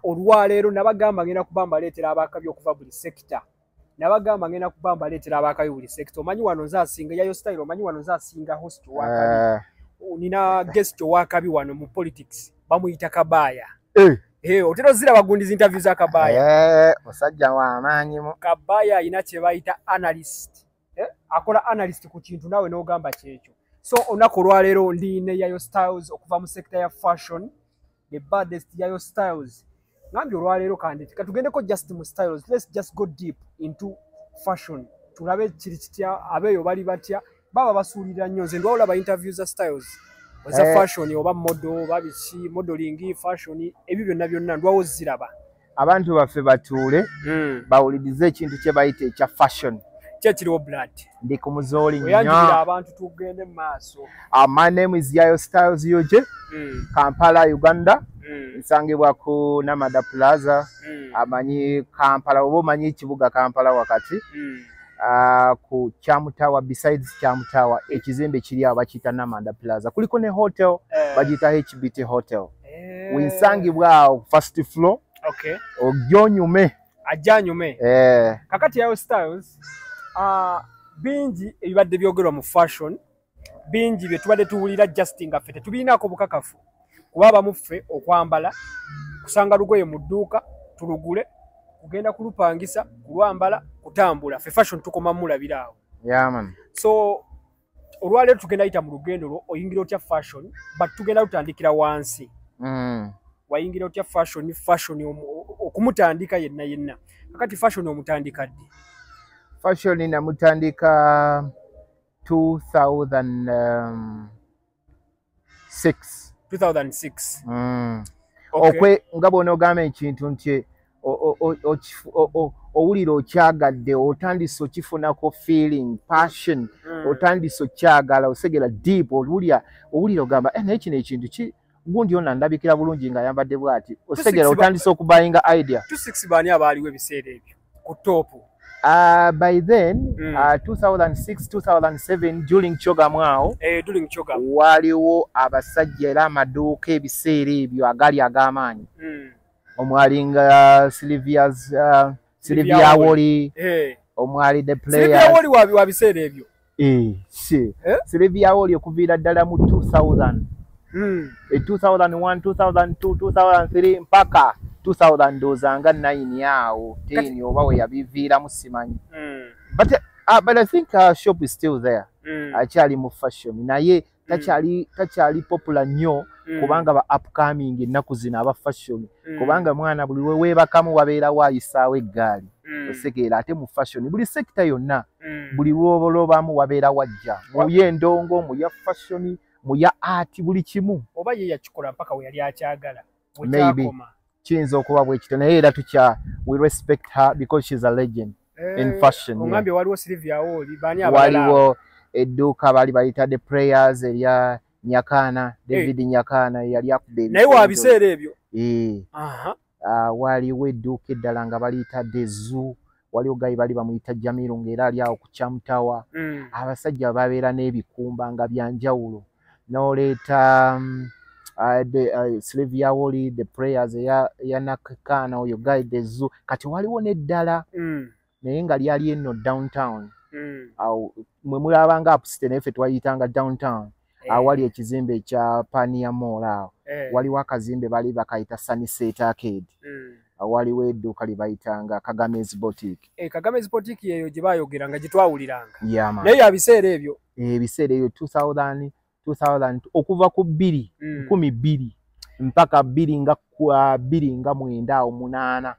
olwaleero nabagamba ngenda kubamba leetera abakabi okuva buli sector. Nabagamba ngenda kubamba leetera abakabi buli sector. Omanyi wano nze asinga yayo style, omanyi wano nze asinga host wakabi. Nina guest wakabi wano mu politics bamuyita Kabaya. Otero zira bagundiza interview za Kabaya. Musajja wa amaanyi mu. Kabaya ina kye bayita analyst. Akola analyst ku kintu nawe n'ogamba kyekyo. So onako olwaleero ndine yayo styles okuva mu sector ya fashion, the baddest yayo styles. Nambye olwaleero kandi katugendeko just mu styles. Let's just go deep into fashion. Tulabe kiri kitya abeyo bali batya baba basuulira nnyo nze ndwawula ba interviews za styles. Oza fashion oba model babiki modeling fashion ebyo byonna ndwawo ziraba. Abantu baffe batuule bawulirize ekintu kye bayita ekya fashion. Kyekiriwo blood. Ndi ku muzooli nnyo. Oyanjulira abantu tugende mu maaso. My name is Yayo Styles Yoje. Kampala, Uganda. Nsangibwa ku Namada Plaza. Amanyi Kampala oba omanyi ekibuga Kampala wakati. Ku Chamutawa, besides Chamutawa ekizimbe kiri abakita Namada Plaza. Kuliko ne hotel bagita HBT Hotel. Winsangibwa first floor. Okay. Ogyonyume. Ajanyume. Kakati Yayo Styles bingi ebibadde byogerwa mu fashion bingi bye tubadde tuwulira Justin nga fete tubiinaako bukakafu kuba bamuffe okwambala kusanga lugoye mu dduuka tulugule kugenda kulupangisa kulwambala kutambula fe fashion tukoma mulabira awo. Yeah man. So olwaleero tugenda yita mu lugendo lwo oyingira otya fashion but tugenda tutandikira wansi. Wayingira otya fashion okumutandika yenna kakati fashion omutandika ddi? Fashion namutandika 2006. 2006. Okwe nga bw'ona ogamba ekintu nti owulira okyagadde otandise okifunako feeling passion otandise okyagala osegera deep owulira ogamba naye kino ekintu ki gundi ona ndabikira bulungi nga yambadde bw'ati osegera otandise okubayinga idea. 26 baani abaaliwo ebiseera ebyo ku topu? By then, 2006, 2007, during Chogamwao, waliwo abasajja era amaduuka ebiseera ebyo agali ag'amaanyi. Omwalinga Sylvia Woli, omwali the players. Sylvia Woli wa biseera ebyo? Sylvia Woli okuviira ddala mu 2000. 2001, 2002, 2003 mpaka 2000 dozanga 9 yao 10 oba we yabiviira musimanyi. But I think our shop is still there. Achali mu fashion naye tachali popular nnyo kubanga ba upcoming ennaku zino aba fashion kubanga mwana buli webakamu wabeera wayisaawo eggaali osegeera ate mu fashion buli sector yonna buli lwobolobamu wabeera wajja mu yendongo mu ya fashion mu ya art buli kimu oba ye yakikola mpaka we yali akyagala maybe kiyinza okuba bwekito naye era we respect her because she's a legend in fashion. Ongambye waliwo Sylvia Woli baani abalala waliwo edduuka bali bayita the players erya Nyakana David Nyakana yali akubbe naye wa biseera ebyo. Waliwo edduuka eddala nga baliyita the zoo waliwo gayi bali bamuyita Jamiru ng'era ali awo ku Chamutawa. Abasajja babeera n'ebikumba nga byanjawulo n'oleeta Sylvia Woli the prayers ya Nakana oyo guy the zoo kati waliwo neddala naye nga lyali eno downtown awo mwe mulabanga upstate naye ffe twayitanga downtown awali ekizimbe ekya Pania Mall awo waliwo akazimbe bali bakayita Sunset Arcade waliwo edduuka libayitanga Kagame's Boutique. Kagame's Boutique yeyo gye bayogeranga gye twawuliranga naye abiseera ebyo ebiseera ebyo 2000 okuva ku 2012 mpaka 2009 awo 8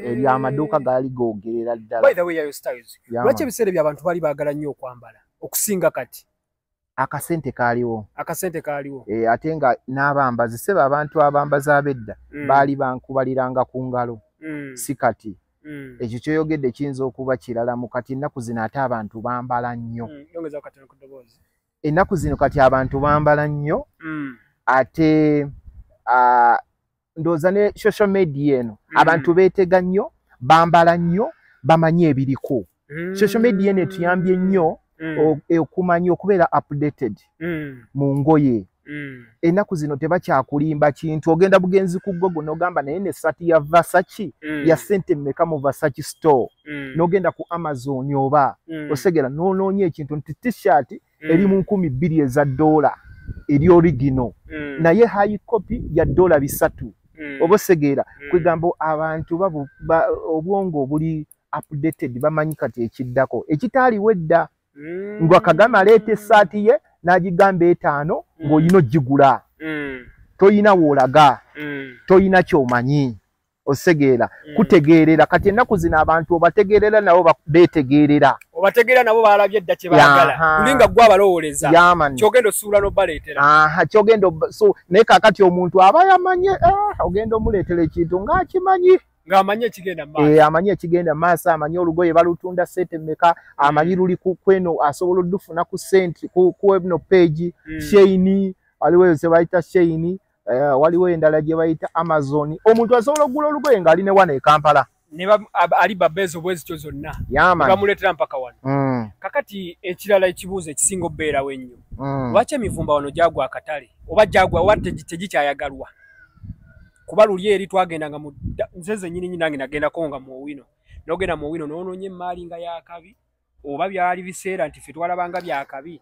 eri amaduuka gaali googerera ddala. By the way Yayo Styles lwaki ebiseera by'abantu bali baagala nnyo okwambala okusinga kati? Akasente kaaliwo ate nga n'abambazi seba abantu abambaza abedda baali bankubaliranga ku ngalo si kati ekyo kyoyogedde kiyinza okuba kirala mu kati ennaku zino ate abantu bambala nnyo. Ennaku zino kati abantu bambala nnyo ate ndowooza ne social media eno abantu beetega nnyo bambala nnyo bamanyi ebiriko. Social media eno etuyambye nnyo okumanya okubeera updated mu ngoye ennaku zino tebakyakulimba kintu ogenda bugenzi ku Google n'ogamba naye ne sati ya Versace ya sente mmeka mu Versace store n'ogenda ku Amazon oba osegera n'onoonya ekintu nti t-shirt eri mu $2,000 eza dola eri original naye high copy ya dola 3 oba osegera kwegamba abantu obwongo buli updated bamanyi kati ekiddako ekitaaliwo edda ngwa Kagame aleeta essaati ye n'agigamba 5 ng'olina ogigula toyina woolaga toyina kyomanyi osegeera kutegeerera kati ennaku zino abantu obategeerera nabo beetegeerera obategeera nabo balabye edda kye baagala lulinga gwe abalowooleza kyogenda osuula n'obaleetera kyogenda so naye kaakati omuntu aba yamanye ogenda omuleetera ekintu ng'akimanyi ng'amanyi ekigenda maaso amanyi ekigenda maaso amanyi olugoye balutunda sente mmeka amanyi luli kweno asobola oddufuna ku sente ku eno page Shein waliwo eyo bayita Shein waliwo endala gye bayita Amazon omuntu asobola okugula olugoye ng'ali ne wano e Kampala Alibaba ezo bwezityo zonna bamuleetera mpaka wano kakati ekirala ekibuuzo ekisinga obbeerawo ennyo lwaki emivumba wano gyagwa akatale oba gyagwa oba tegikyayagalwa kuba luli eri twagendanga nze zennyini nange nagendako nga muwino n'ogenda muwino n'onoonya emmaali nga yakabi oba byali biseera nti ffe twalabanga byakabi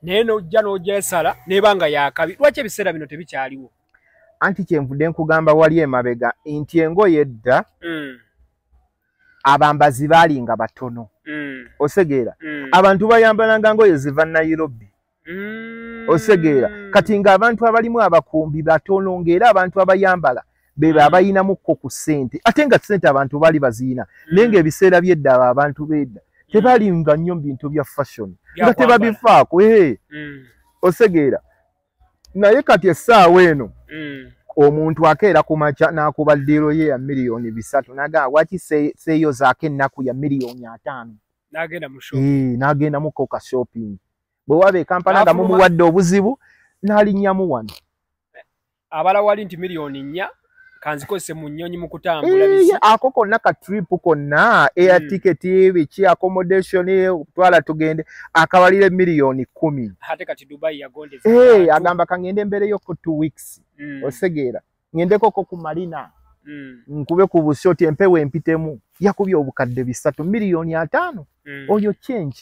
naye n'ojja n'ogyesala n'ebanga yakabi lwaki ebiseera bino tebikyaliwo anti kyenvudde nkugamba wali emabega nti engoye edda abambazi baalinga batono osegeera abantu bayambalanga ngoye ziva Nairobi osegeera kati ng'abantu abalimu abakumbi batono ng'era abantu abayambala beba abayinamukko ku ssente ate nga ssente abantu baali baziina naye ng'ebiseera by'edda abantu b'edda tebalinga nnyo mu bintu bya fashion nga tebabifaako osegeera naye kati essaawa eno omuntu akeera ku makya n'akuba ddiiro ye ya $3,000,000 n'agamba waki seeyo zaako ennaku ya $500,000 n'agenda muko ka shopping bwe waba e Kampala nga mumuwadde obuzibu n'alinnyamu wano abala wali nti $4,000,000 kanzikozese mu nnyonyi mu kutambula ako konna ka trip konna air ticket biki accommodation twala tugende akabalire $10,000,000 ate kati Dubai yagondeza agamba kangende mbereyo ko 2 weeks osegeera ngendeko ko ku Marina nkube ku bushoti empewe empitemu yakubye obukadde 3 $5,000,000 oyo change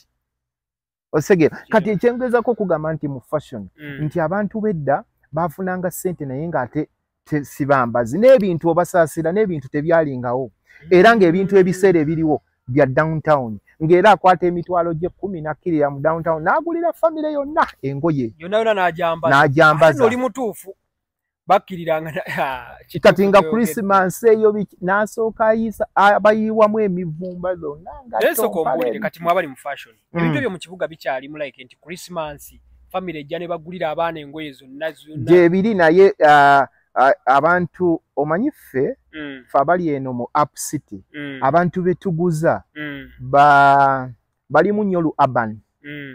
osegeera kati ekyengeza ko kugamba nti mu fashion nti abantu bedda bafunanga sente naye ng'ate sibambazi n'ebintu obasaasira n'ebintu tebyalingawo era ng'ebintu ebiseera ebiriwo bya downtown ng'era akwata emitwalo gye 10 n'akkirira mu downtown n'agulira famire yonna engoye yonna n'agyambaza oli mutuufu bakkiriranga kati nga Christmas eyo n'asooka ayisa abayiwamu emivumba zonna nga kati mwabali mu fashion ebintu ebyo mu kibuga bikyalimu like nti Christmas famire ejja ne bagulira abaana engoye zonna gyebiri naye abantu omanyi ffe abali eno mu Up City abantu betuguza balimu nnyo lu urban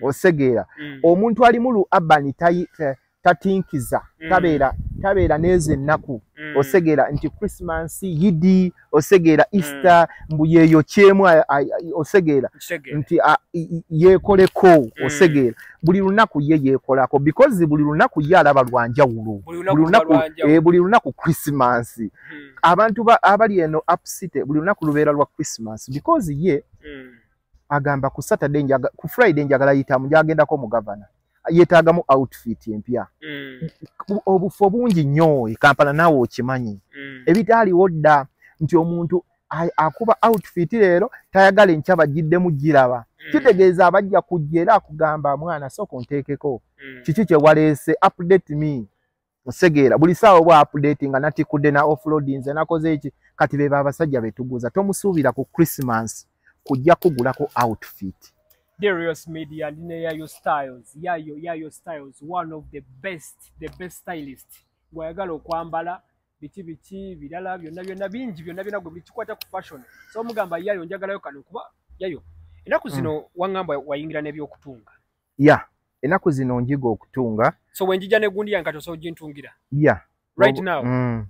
osegeera omuntu ali mu lu urban tatinkiza tabeera nezo ennaku osegeera nti Christmas Yidi osegeera Easter mbu yeeyo kyemu osegeera nti yeekoleko osegeera buli lunaku ye yeekolako because buli lunaku ye alaba lwanjawulo buli lunaku Christmas abantu abali eno Up City buli lunaku lubeera lwa Christmas because ye agamba ku Saturday ku Friday njagala yitamu njagendako mu governor yeetaagamu outfit empya obufu bungi nnyo e Kampala naawe okimanyi ebitaaliwo dda nti omuntu akuba outfit leero tayagala enkya bagiddemu giraba kitegeeza abajja kujja era akugamba mwana sooka onteekeko kiki kye waleese update me osegeera buli ssaawa obwa update nga natikudde na offloading nze nakoze eki kati beba abasajja betuguza tomusuubira ku Christmas kujja kugulako outfit Darius Media ndine Yayo Styles Yayo Styles one of the best stylist gwayagala okwambala biki birala byonna bingi byonna gwe bikikwata ku fashion so mugamba Yayo njagalayo kano kuba Yayo enaku zino wangamba wayingira n'ebyokutunga enaku zino njiga okutunga so wenjija ne gundi yankato so jintungira right now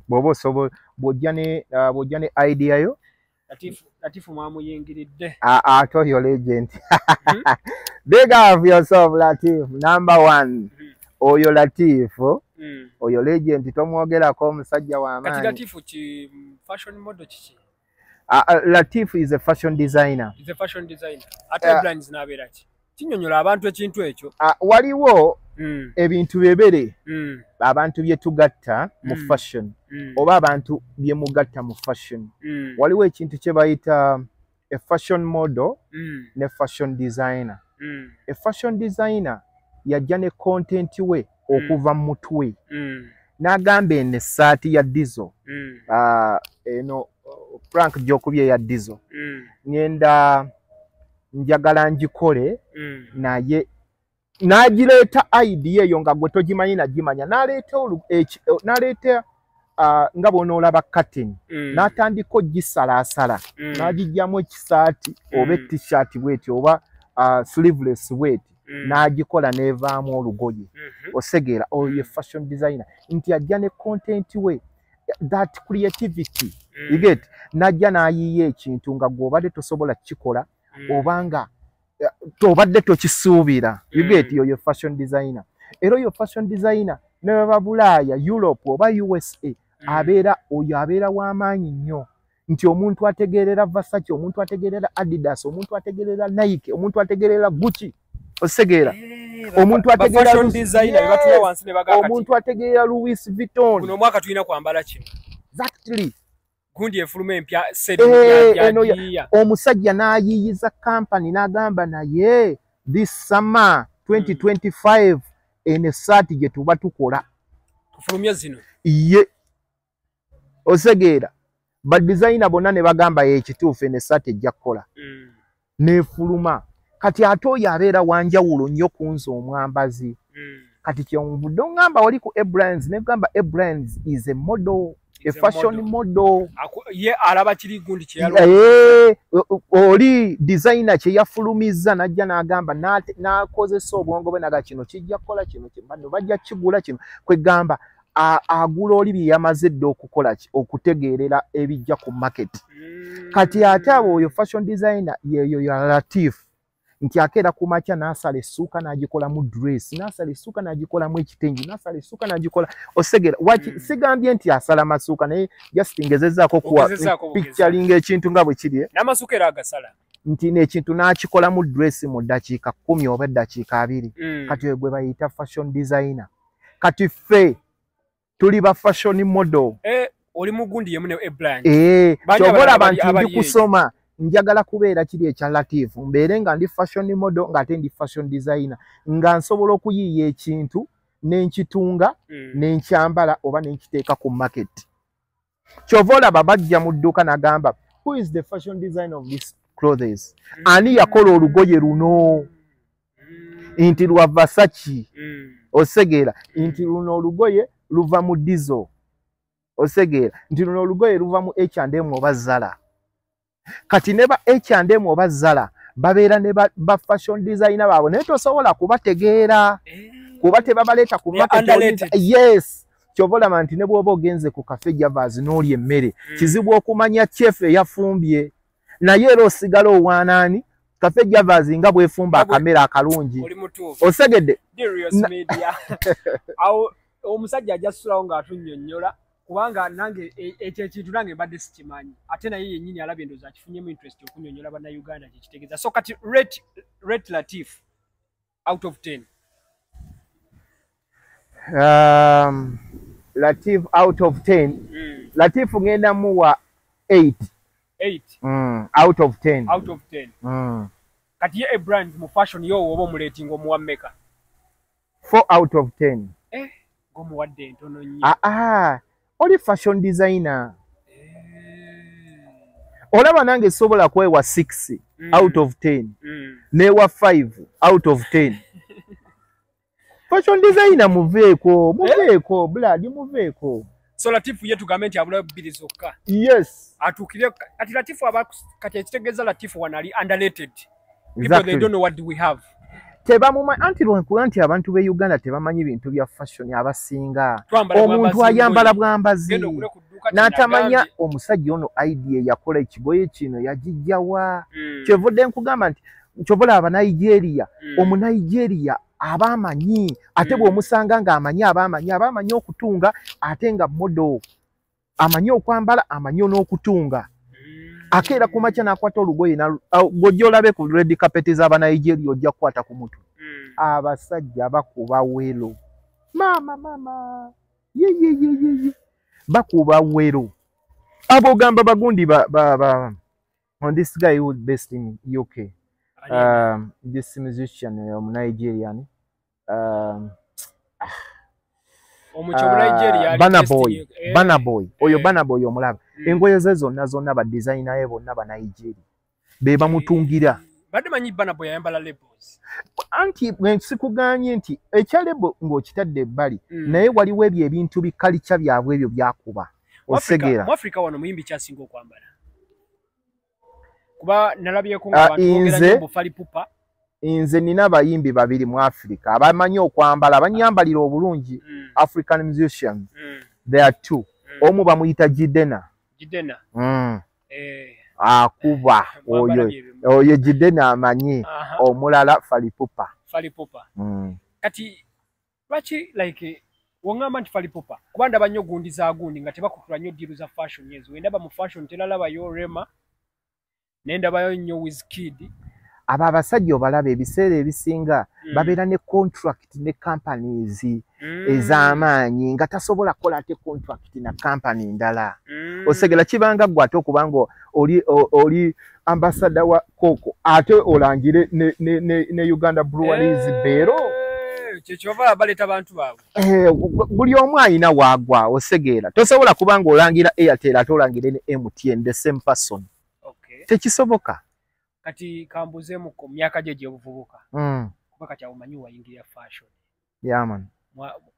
bobo so bojja ne idea yo Latifu mwamu yengiridde. I told your legend. Big up yourself, Latif. Number 1. oyo Latifu oyo legend tomwogerako omusajja w'amaanyi. Kati Latifu ki fashion model kiki? Latifu is a fashion designer. Is a fashion designer. Ate brands n'abeera ki? Kinyonyola abantu ekintu ekyo. Waliwo ebintu bibiri abantu bye tugatta mu fashion oba abantu bye mugatta mu fashion. Waliwo ekintu kye bayita a fashion model ne fashion designer. A fashion designer yajja ne content we okuva mu mutwe n'agamba eno essaati ya Dizzo eno Frank gy'okubye ya Dizzo ngenda njagala ngikole naye n'agireeta idea eyo nga gwe togimanyi nagimanya n'aleeta nga bw'onoolaba curtain n'atandika ogisalaasala n'agijjamu ekisaati oba t-shirt bweti oba sleeveless bweti n'agikola n'evaamu olugoye osegeera oyo ye fashion designer nti ajja ne content we that creativity you get n'ajja n'ayiiya ekintu nga gw'obadde tosobola kukikola obanga tobadde tokisuubira you get yo fashion designer. Era yo fashion designer ne baba Bulaaya Europe oba USA abeera w'amaanyi nnyo nti omuntu ategeerera Versace, omuntu ategeerera Adidas, omuntu ategeerera Nike, omuntu ategeerera Gucci osegeera omuntu ategeerera fashion designer batula wansi ne bagaka omuntu ategeerera Louis Vuitton. Kuno mwaka tulina kwambala kino exactly gundi efulume empya ya omusajja n'ayiyiza company n'agamba naye this summer 2025 ene saati gye tuba tukola tufulumye zino ye osegeera ba designer bonna ne bagamba ekituufu ene saati ejja kukola n'efuluma. Kati ate oyo abeera wanjawulo nnyo kunze omwambazi kati kyenvudde ongamba wali ku Brands ne gamba Brands is a model, a fashion model. Ye alaba kiri gundi kye oli designer kye yafulumizza najja n'agamba n'akozesa obwongo bwe naga kino kijja kukola kino bano bajja kigula kino kwegamba agula oli bye yamaze dde okukola okutegeerera ebijja ku market. Kati ate abo oyo fashion designer yeyo ya Latif nti akeera ku makya n'asala essuuka n'agikola mu dress, n'asala essuuka n'agikola mu ekitengi, n'asala essuuka n'agikola osegera sigambye nti asala masuuka naye just ngezezzaako kuwa picturing ekintu nga bwe kiri n'amasuuka era agasala nti n'ekintu n'akikola mu dress mu ddakiika 10 oba eddakiika 2 kati oyo gwe bayita fashion designer. Kati ffe tuli ba fashion model oli mugundi yemu ne Brands kyobola nti ndi kusoma njagala kubeera kiri ekya Latif mbeere nga ndi fashion model nga ate ndi fashion designer nga nsobola okuyiiya ekintu n'enkitunga n'enkyambala oba n'enkiteeka ku market. Kyova olaba bajja mu dduuka n'agamba who is the fashion designer of this clothes? Ani yakola olugoye luno? Nti lwa Versace osegeera nti luno olugoye luva mu Dizzo osegeera nti luno olugoye luva mu H&M oba Zara. Kati ne ba H&M oba Zara babeera ne ba fashion designer baabwe naye tosobola kubategeera kuba tebabaleeta ku market. Yes kyova olaba nti ne bw'oba ogenze ku Cafe Javas n'olya emmere kizibu okumanya chef eyafumbye naye era osigala owaanaani Cafe Javas nga bw'efumba akamera akalungi osegedde omusajja ajja kusulawo ng'atunnyonnyola kubanga nange ekyo ekintu nange mbadde sikimanyi ate naye yennyini alabye endowooza akifunyemu interest okunnyonnyola bannayuganda kyekitegeeza. So kati rate Latif out of 10. Latif out of 10 Latif ngenda muwa 8 out of 10 out of 10 kati ye Brands mu fashion yo oba omulating omuwa mmeka? 4 out of 10 gomuwadde ntono nnyo. Oli fashion designer olaba nange sobola kwewa 6 out of 10 newa 5 out of 10 fashion designer muveeko blood muveeko. So Latif ye tugambe nti abula bbiri zokka. Yes atukire kati Latif kati ekitegeeza Latif wanali underrated. People they don't know what do we have. Tebamuma anti lwankuba nti abantu be Uganda tebamanyi bintu bya fashion abasinga. Omuntu ayambala bwambazi n'atamanya omusajja ono idea yakola ekigoye kino yagijjawa. Kyevudde nkugamba nti kyobola aba Nigeria omu Nigeria abamanyi ate bw'omusanga ng'amanyi abamanyi okutunga ate nga modo amanyi okwambala amanyi n'okutunga akeera ku makya n'akwata olugoye gw'ojja olabe ku red carpet z'Abanigeria ojja kukwata ku mutwe abasajja bakuba wero mama ye bakuba wero abo gamba bagundi on this guy who based in UK this musician from Nigerian Burna Boy oyo Burna Boy omulaba engoye ze zonna ba designer ye bonna ba Nigeria be bamutungira badde manyi Burna Boy ayambala labels anti sikuganye nti ekya label ng'okitadde ebbali naye waliwo ebyo ebintu bikalica byabwe ebyo byakuba osegera mu Africa wano muyimbi kyasinga okwambala kuba nalabyeko ng'abantu boogera nyo Fally Ipupa nze nina abayimbi babiri mu Africa abamanyi okwambala abanyambalira obulungi African musicians there are two omu bamuyita Jidena akuba oyo Jidena amanyi omulala Fally Ipupa kati lwaki like wongamba nti Fally Ipupa kuba ndaba nnyo gundi za gundi nga tebakutula nnyo diiru za fashion yezo wendaba mu fashion telalabayo Rema nendabayo nnyo Wizkid aba abasajja obalaba ebiseera ebisinga babeera ne contract ne companies ez'amaanyi nga tasobola kukola ate contract na company ndala osegera kibanga gwe ate okubanga oli ambassador wa Coco ate olangire ne Uganda Breweries Bero kyekyovala baleeta bantu baabwe buli omu ayina waagwa osegera tosobola kubanga olangira Airtel ate olangire ne MTN the same person tekisoboka kati kambuzeemu ku myaka gye gyebuvubuka kuba kati awomanyi wayingira fashion yaman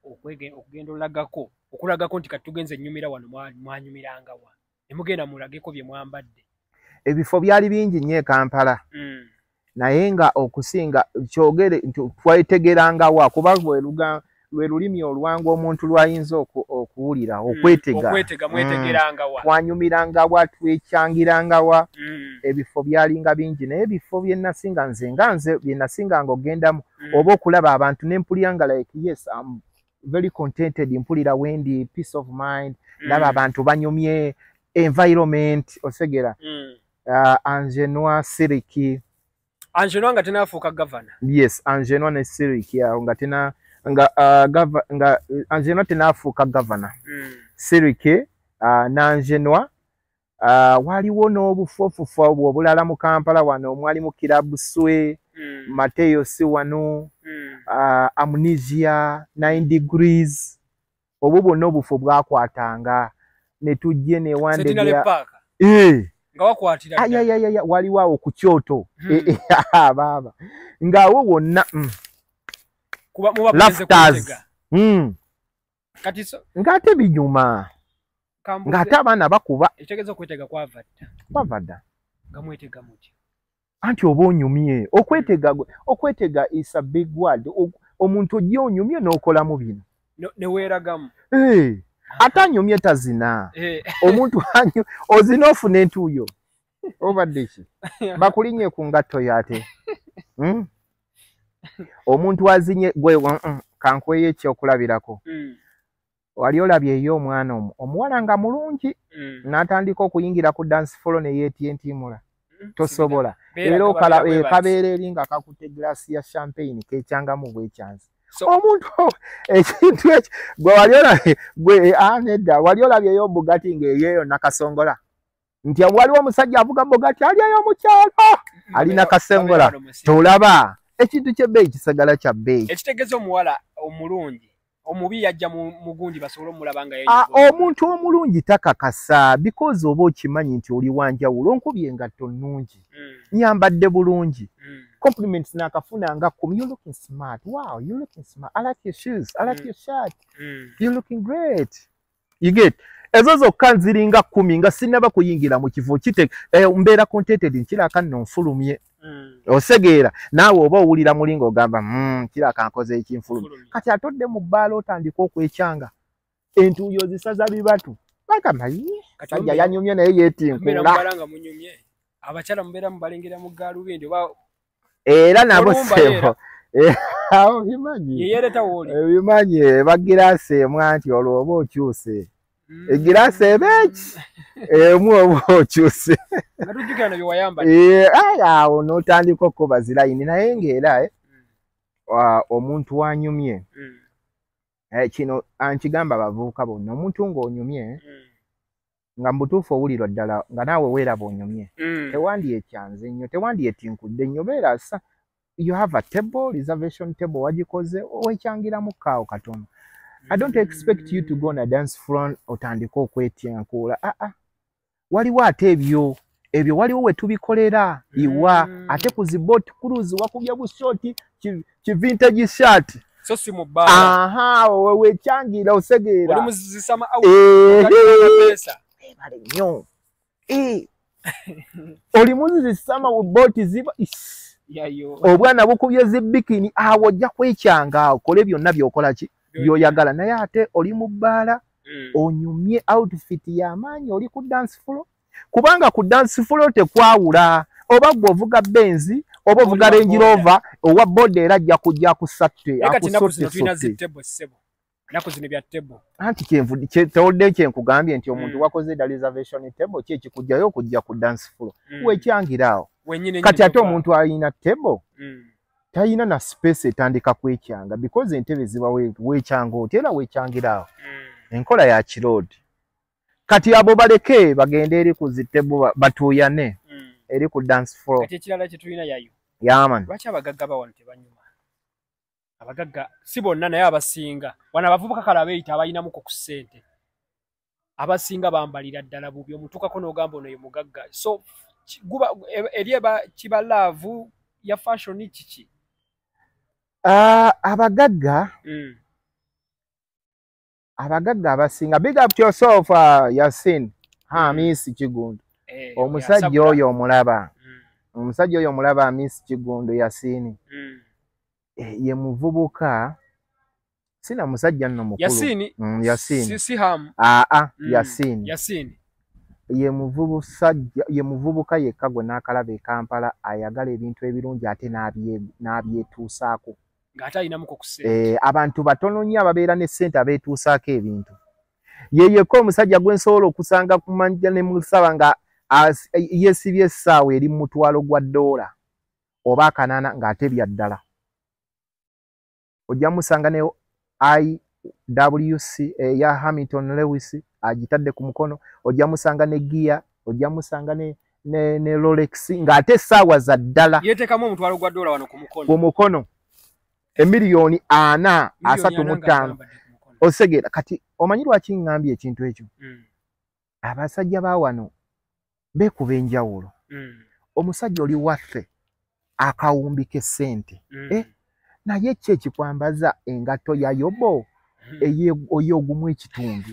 okugenda okulagako nti kati tugenze ennyumira wano mwanyumiranga wa nemugenda mulageko bye mwambadde ebifo byali bingi nnyo e Kampala naye nga okusinga kyogere nti twetegeranga wa kuba lwe lulimi olwangu omuntu lwayinza okuwulira okwetega mwetegeranga wa twanyumiranga wa twekyangiranga wa ebifo byalinga bingi naye ebifo byennasinga nze byenasinganga ogendamu oba okulaba abantu nempuliranga like yes I'm very contented mpulira wendi peace of mind laba abantu banyumye environment osegera Angenwa Siriki Angenwa nga tenaafuuka governor yes Angenwa ne Siriki nga tena nga Angenwa tenaafuuka governor Siriki n'Angenwa waliwo n'obufofufa obulala mu Kampala wano omwali mu Kirabuswe Mateo si wano Amnesia 9 degrees obwo bwonna obufo bwakwatanga ne tujje ne wandegera nga wakwatira waliwo awo ku Kyoto baba ngaawo wonna kuba mubapenze kwetega kati ngate binyuma ngate abaana bakuba ekitegeeza okwetega kwavadda nga mwetega muti anti oba onyumye okwetega is a big word omuntu ojja onyumye n'okolamu bino neweeragamu ate anyumye tazina omuntu ozina ofuna entuuyo obadde ki bakulinye ku ngatto yate omuntu azinye gwe kankweyo ekyokulabirako wali olabyeyo omwana omuwala nga mulungi n'atandika okuyingira ku dance floor ne yeetintimula tosobola era kabeera eri nga kakutte glaasi ya champagne kecyangamu bwekyanzi omuntu ekintu ekyo gwe wali olabye gwe nedda wali olabyeyo Bugatti ng'eyeeyo nakasongola nti waliwo omusajja avuga Bugatti alyayo mu kyalo alina kasongola tolaba ekintu ky'ebbeeyi kisagala kya bbeeyi ekitegeeza omuwala omulungi omubi yajja mu gundi basobole omulaba nga omuntu omulungi takakasa because oba okimanyi nti oli wanjawulo onkubye engatto nnungi nyambadde bulungi compliments nakafuna nga 10 you looking smart wow you looking smart I like your shoes I like your shirt you looking great you get ezo zokka nziringa 10 nga sinaba kuyingira mu kifo kite mbeera contented nkiraka nno nfulumye osegeera naawe oba owulira mulinga ogamba kiraka nkoze ekinfulumye kati atodde mu bbaala otandika okwekyanga entuuyo zisaza bibatu bagamba kasajja yanyumye naye yeetinkula abakyala mubeera mubalengera mu gaalubindi oba era nabo sebo Awo bimanyi. Yeyereta woli. Bimanyi bagirase mwanti olwo okyuse. Egirase ebeki. Emu okyuse. Natujukana byo wayamba. Awo notandika okubaza line naye ngera omuntu wanyumye. Kino ankigamba bavubuka bonna omuntu ng'onyumye nga mbutuufu owulirwa ddala nga naawe weeraba onyumye. Tewandiye kyanze nnyo, tewandiye tinkudde nnyo, beera you have a table, reservation table, wagikoze wekyangiramu kaawo katono. I don't expect you to go on a dance floor otandika okwetyankuula. Waliwo ate ebyo waliwo we tubikolera iwa ate ku zi boat cruise wakubya bushoti ki vintage shirt. So si mubala. Wechangira osegeera. Oli muzisama out. Pesa. Bale nnyo. Oli muzisama mu boat ziba. Yayo. Obwana bukubye zibikini awo ojja kwekyanga okole byonna byokola ki byoyagala naye ate oli mu bbaala onyumye outfit y'amaanyi oli ku dance floor kubanga ku dance floor tekwawula oba gwe ovuga Benzi oba ovuga Range Rover owa boda era ajja kujja kusatte akusotte nako zino bya table anti kyenvudde kyetolde kyenkugambye nti omuntu wakoze da reservation table kye kikujjayo kujja ku dance floor wekyangiraawo kati ate omuntu alina table tayina na space etandika kwekyanga because entebe ziba wekyanga oti era wekyangiraawo enkola ya kiroodi kati abo baleke bagende eri ku zitebo batuuyane eri ku dance floor kati ekirala kye tulina yayo yaman lwaki abagagga bawano tebanyuma abagagga si bonna naye abasinga wana abavubuka kale abeeyita abayinamuko ku ssente abasinga bambalira ddala bubi omutuukako n'ogamba ono ye mugagga so guba erieba kiba laavu ya fashion kiki abagagga abagagga abasinga big up to yourself Yasin Miss Kigundu omusajja oyo omulaba omusajja oyo omulaba Miss Kigundu Yasin ye muvubuka sina musajja nno mukulu Yasin si ham Yasin ye muvubuka yekka gwe n'akalaba e Kampala ayagala ebintu ebirungi ate n'abyetuusaako ng'ate alinamuko ku ssente abantu batono nnyo ababeera ne ssente abeetuusaako ebintu yeyeko omusajja gwe nsobola okusanga ku manja ne musaba nga yeesibye essaawa eri mu mutwalo gwa $, oba akanaana ng'ate bya ddala ojja musanga ne IWC eya Hamilton Lewis agitadde ku mukono ojja musanga ne Gia ojja musanga ne Rolex ng'ate essaawa za ddala yeetekamu omutwalo gwa $, wano ku mukono emiliyoni 435 osegera kati omanyi lwaki ngambye ekintu ekyo abasajja ba wano beekuba enjawulo omusajja oli waffe akawumbi k'essente naye ki ekikwambaza engatto ya yobo oyogumu ekitundu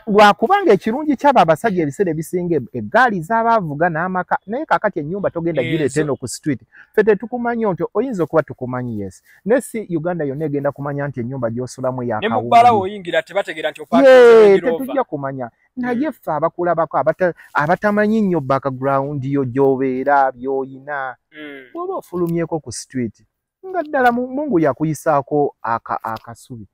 lwakubanga ekirungi kyaba abasajja ebiseera ebisinga eggaali z'abaavuga n'amaka naye kakati ennyumba togenda gireeta eno ku street ffe tetukumanyi nti oyinza okuba tukumanyi yes naye si Uganda yonna egenda kumanya nti ennyumba gy'osulamu tetujja kumanya naye ffe abakulabako abatamanyi nnyo background yo gy'obeera by'oyina bw'oba ofulumyeko ku street nga ddala Mungu yakuyisaako akasubi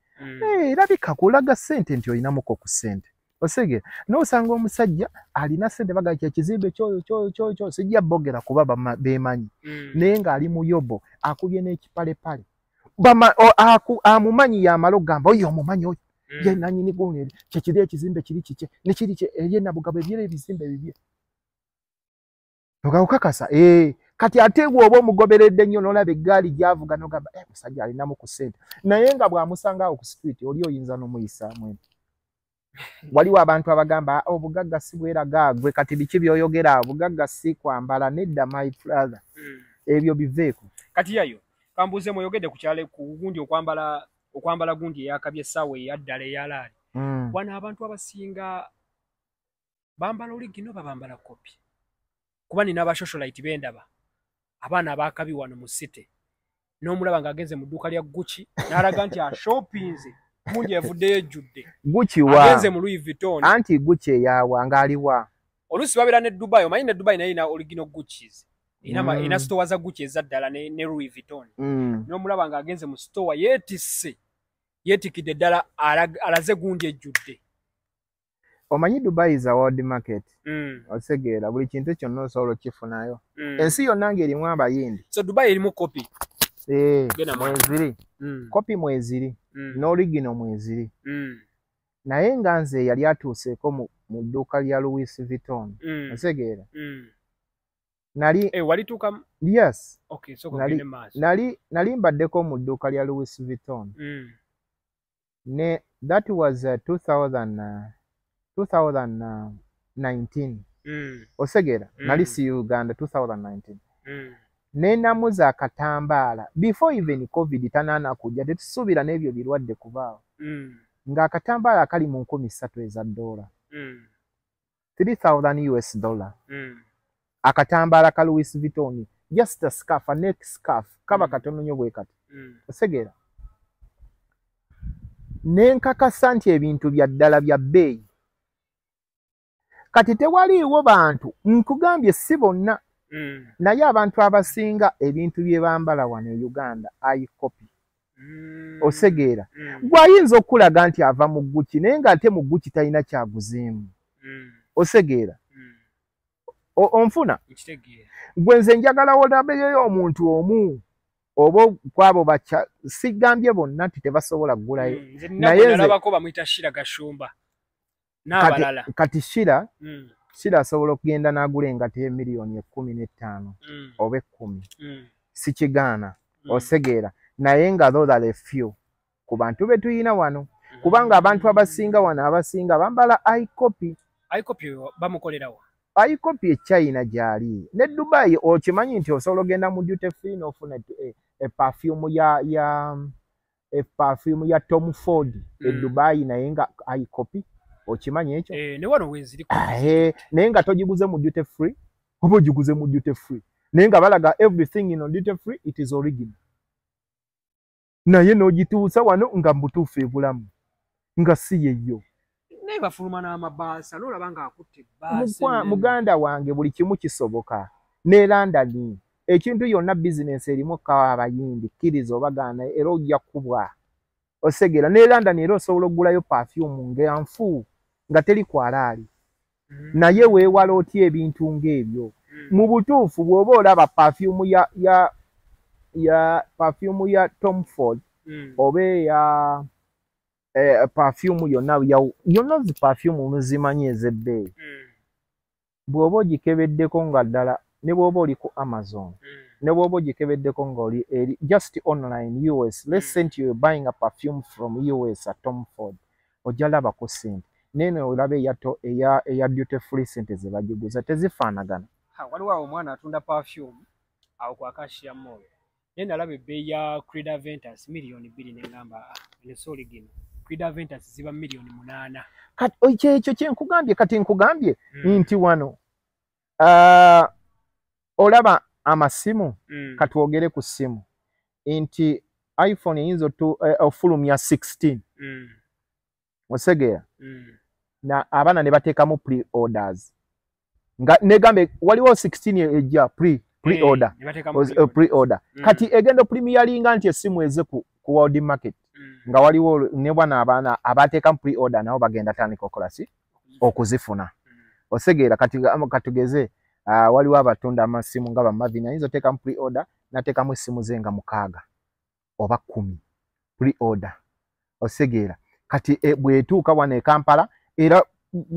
erabika kulaga ssente nti olinamuko ku ssente osege n'osanga omusajja alina ssente baga kyekizimbe kyoyo sijja bogera kuba beemanyi naye ng'ali mu yobo akubye n'ekipalepale amumanyi yamala okugamba oyo omumanyi oyo ye nanyini guneri kyekiri ekizimbe kiri kike nekiri ye nabugabo ebyera ebizimbe bibye nogawukakasa kati ate gwoba omugoberedde nnyo n'olaba eggaali gy'avuga n'ogamba musajja alinamu ku ssente naye nga bw'amusanga awo ku street oli oyinza n'omuyisaamu waliwo abantu abagamba obugagga si bweraga gwe kati biki by'oyogera obugagga si kwambala nedda my brother ebyo biveeko kati yayo kambuze muyogedde ku kyale ku gundi okwambala gundi eyakabye essaawa eyaddala eyalaali wano abantu abasinga bambala oligino babambala kopi kuba nina abasocialite bendaba abaana abakabi wano mu city n'omulaba ng'agenze mu dduuka lya Gucci n'alaga nti ashopinze gundi evuddeyo ejjudde Gucci wa agenze mu Louis Vuitton anti Gucci eyawa ng'aliwa oluusi babeera ne Dubai omanyi ne Dubai naye ina original Guccis ina store za Gucci ezaddala ne Louis Vuitton n'omulaba nga agenze mu store yetikidde ddala alaze gundi ejjudde. Omanyi Dubai is a world market. Osegeera buli kintu kyonna osobola okifunayo. Ensi yonna ng'erimu abayindi. So Dubai erimu copy. Mweziri. Copy mweziri. N'original mweziri. Naye nga nze yali atuuseeko mu dduuka lya Louis Vuitton. Osegeera. Walituuka? Yes. Okay, so kugende maaso. Nali mbaddeko mu dduuka lya Louis Vuitton. That was 2019. Osegeera. Nali si Uganda 2019. Nenamuza akatambaala before even COVID tanaana kujja tetusuubira n'ebyo birwadde kubaawo. Ng'akatambaala kali mu $3,000 eza $. $3,000 US. Akatambaala ka Louis Vuitton, just a scarf, a neck scarf, kaba katono nnyo bwe kati. Osegeera. Nenkakasa nti ebintu bya ddala bya bbeeyi. Kati tewaliiwo bantu, nkugambye si bonna. Naye abantu abasinga ebintu bye bambala wano e Uganda ayikopi. Osegeera. Gwayinza okulaga nti ava mu Gucci naye ng'ate mu Gucci talina kyaguzeemu. Osegeera. Onfuna? Gwe nze njagala olabeyo omuntu omu oba kwabo bacha sigambye bonna nti tebasobola kugulayo. Naye nalabako bamuyita Shira Gashumba. N'abalala. Kati Shira asobola okugenda n'agula engate $15,000,000 oba 10. Si kigaana. Osegeera. Naye nga those are a few ku bantu be tuyina wano. Kubanga abantu abasinga wano abasinga bambala iCopy. iCopy bamukolerawo. iCopy e China gyali. Ne Dubai okimanyi nti osobola ogenda mu duty free n'ofuna perfume ya Tom Ford e Dubai naye nga iCopy. Okimanyi ekyo? Ne wano weziri. Naye nga togiguze mu duty free, oba ogiguze mu duty free. Naye nga balaga everything in duty free it is original. Naye n'ogituusa wano nga mbutuufu ebulamu. Nga si yeyo. Naye bafuluma n'amabaasa, n'olaba nga akutte ebbaasa. Muganda wange buli kimu kisoboka. Ne London, ekintu yonna bizinensi erimu kawa abayindi, kkiriza obagaana era ojja kubwa. Osegeera. Ne London era osobola okugulayo perfume ng'enfu nga teri kwalaali. Naye weewala otya ebintu ng'ebyo. Mu butuufu bw'oba olaba perfume ya Tom Ford oba eya perfume yonna zi perfume muzimanyi ez'ebbeeyi. Bw'oba ogikebeddeko nga ddala ne bw'oba oli ku Amazon ne bw'oba ogikebeddeko nga oli eri just online US, let's say you're buying a perfume from US at Tom Ford, ojja labako sente. Nene olabe eya duty free sente ze bagiguza tezifaanagana. Waliwo awo omwana atunda perfume awo kwa Acacia Mall. Naye nalaba ebbeeyi ya Creed Aventus $2,000,000 ne ngamba ensoli gino Creed Aventus ziba $8,000,000. Kati ekyo nkugambye nti wano olaba amasimu katwogere ku ssimu nti iPhone eyinza ofulumya 16. Osegeera. Na abaana ne bateekamu pre-orders. Negambe waliwo 16 ejja pre-order. Pre-order. Kati egendo premieringa nti essimu eze ku world market. Nga waliwo ne bwana abaana abateekamu pre-order nabo bagenda tandika okolasi okuzifuna. Osegeera kati katugeze waliwo abatunda amasimu nga bamavini ayinza oteekamu pre-order nateekamu essimu ze nga 6 oba 10 pre-order. Osegeera. Kati bwetuuka wano e Kampala era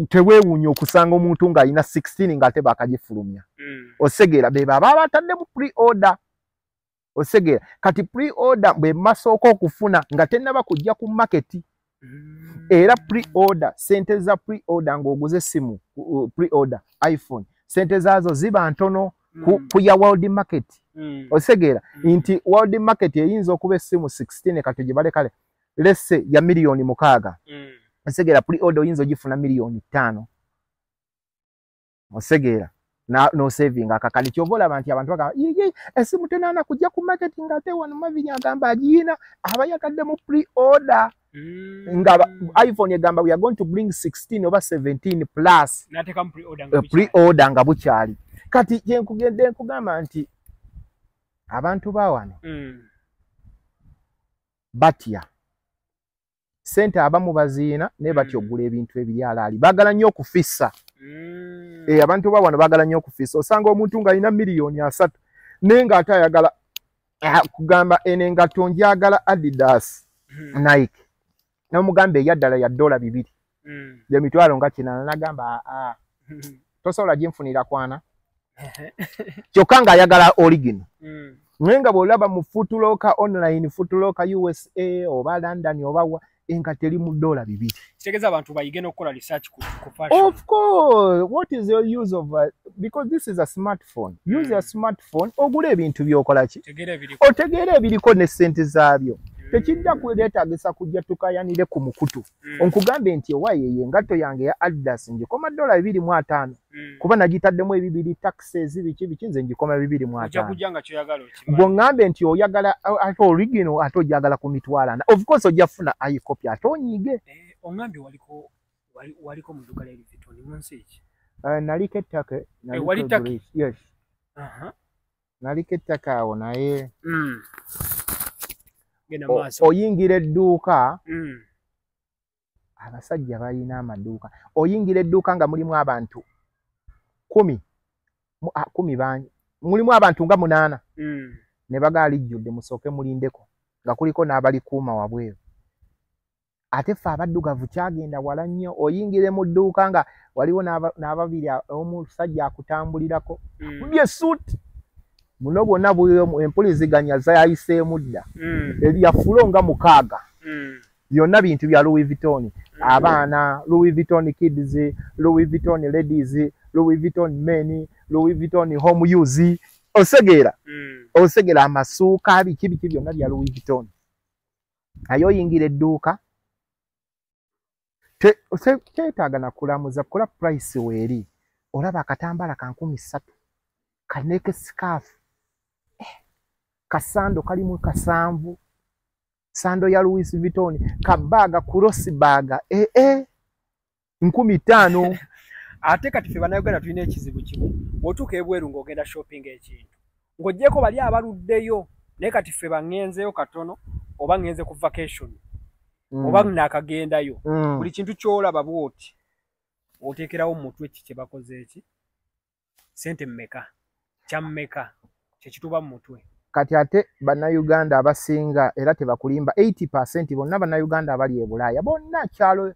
teweewuunya okusanga omuntu ng'alina 16 ng'ate bakagifulumya. Osegeera be baba batadde mu pre-order. Osegeera. Kati pre-order bwe masooka okufuna nga tennaba kujja ku market. Era pre-order, sente za pre-order ng'oguze essimu pre-order iPhone, sente zaazo ziba ntono ku ya world market. Osegeera. Nti world market eyinza okuba essimu 16 kati gye balekale lesse ya $6,000,000. Osegeera pre-order oyinza ogifuna $5,000,000. Osegeera. No saving akakani kyova olaba nti abantu bagamba essimu tenaana kujja ku market ng'ate wano mavini agamba agiina abayakadde mu pre-order. Nga iPhone egamba we are going to bring 16 oba 17 plus. Nateekamu pre-order nga bukyali. kati kyenkugende nkugamba nti abantu bawano batya sente abamu baziina ne batya okugula ebintu ebiryalaali baagala nnyo okufissa abantu bawano baagala nnyo okufissa osanga omuntu ng'alina miliyoni 3 naye ng'ate ayagala kugamba ene engatto njagala Adidas Nike n'omugamba eyaddala ya $2 emitwalo nga 4 nagamba tosobola gyenfunira kwana kyokka ng'ayagala original naye nga bw'olaba mu Footlocker online Footlocker USA oba London oba wa engatto eri mu $2 kitegeeza abantu bayige n'okukola research ku fashion. Of course, what is your use of because this is a smartphone. Use your smartphone ogule ebintu byokola ki otegeera ebiriko ne sente zaabyo tekijja kuleetaagisa kujja tukayanire ku mukutu onkugambe nti owayeye engatto yange ya Adidas njikoma $2.5 kuba nagitaddemu ebibiri taxes biki nze njikoma $2.5 bw'ŋŋambe nti oyagala ate original ate ojagala ku mitwalo 4 of course ojja funa copy ate onyiige oŋŋambye waliko mu dduuka lya Louis Vuitton mu nsi ki naliko ettaka yes naliko ettaka awo naye oyingira edduuka abasajja balina amaduuka oyingira edduuka nga mulimu abantu 10 bangi mulimu abantu nga 8 ne bagala lijjudde musooke mulindeko nga kuliko n'abalikuuma wabweru ate ffe abaddugavu kyagenda wala nnyo oyingire mu dduuka nga waliwo n'ababiri omusajja akutambulirako bye suuti muno bwonna empuliziganya zayiseemu dda ebyafulo nga 6 byonna bintu bya Louis Vuitton abaana Louis Vuitton kids Louis Vuitton ladies Louis Vuitton men Louis Vuitton home use osegera amasuuka biki byonna bya Louis Vuitton ayo oyingira edduuka teetaaga na kulamuza kola price weeri olaba akatambala ka 13 kaneke scarf kasando kalimu 7 sando ya Louis Vuitton kabaga crossbaga 15 ate kati ffe bannayuganda tulina ekizibu kimu bw'otuuka ebweru ng'ogenda shopping ekintu ng'oggyeko bali abaluddeyo naye kati ffe baŋŋenzeyo katono oba ŋŋenze ku vacation oba naakagendayo buli kintu ky'olaba bw'oti oteekerawo mu mutwe ki kye bakoze eki sente mmeka kyammeka kyekituba mu mutwe kati ate bannayuganda abasinga era tebakulimba 80% bonna bannayuganda abali e Bulaaya bonna kyalo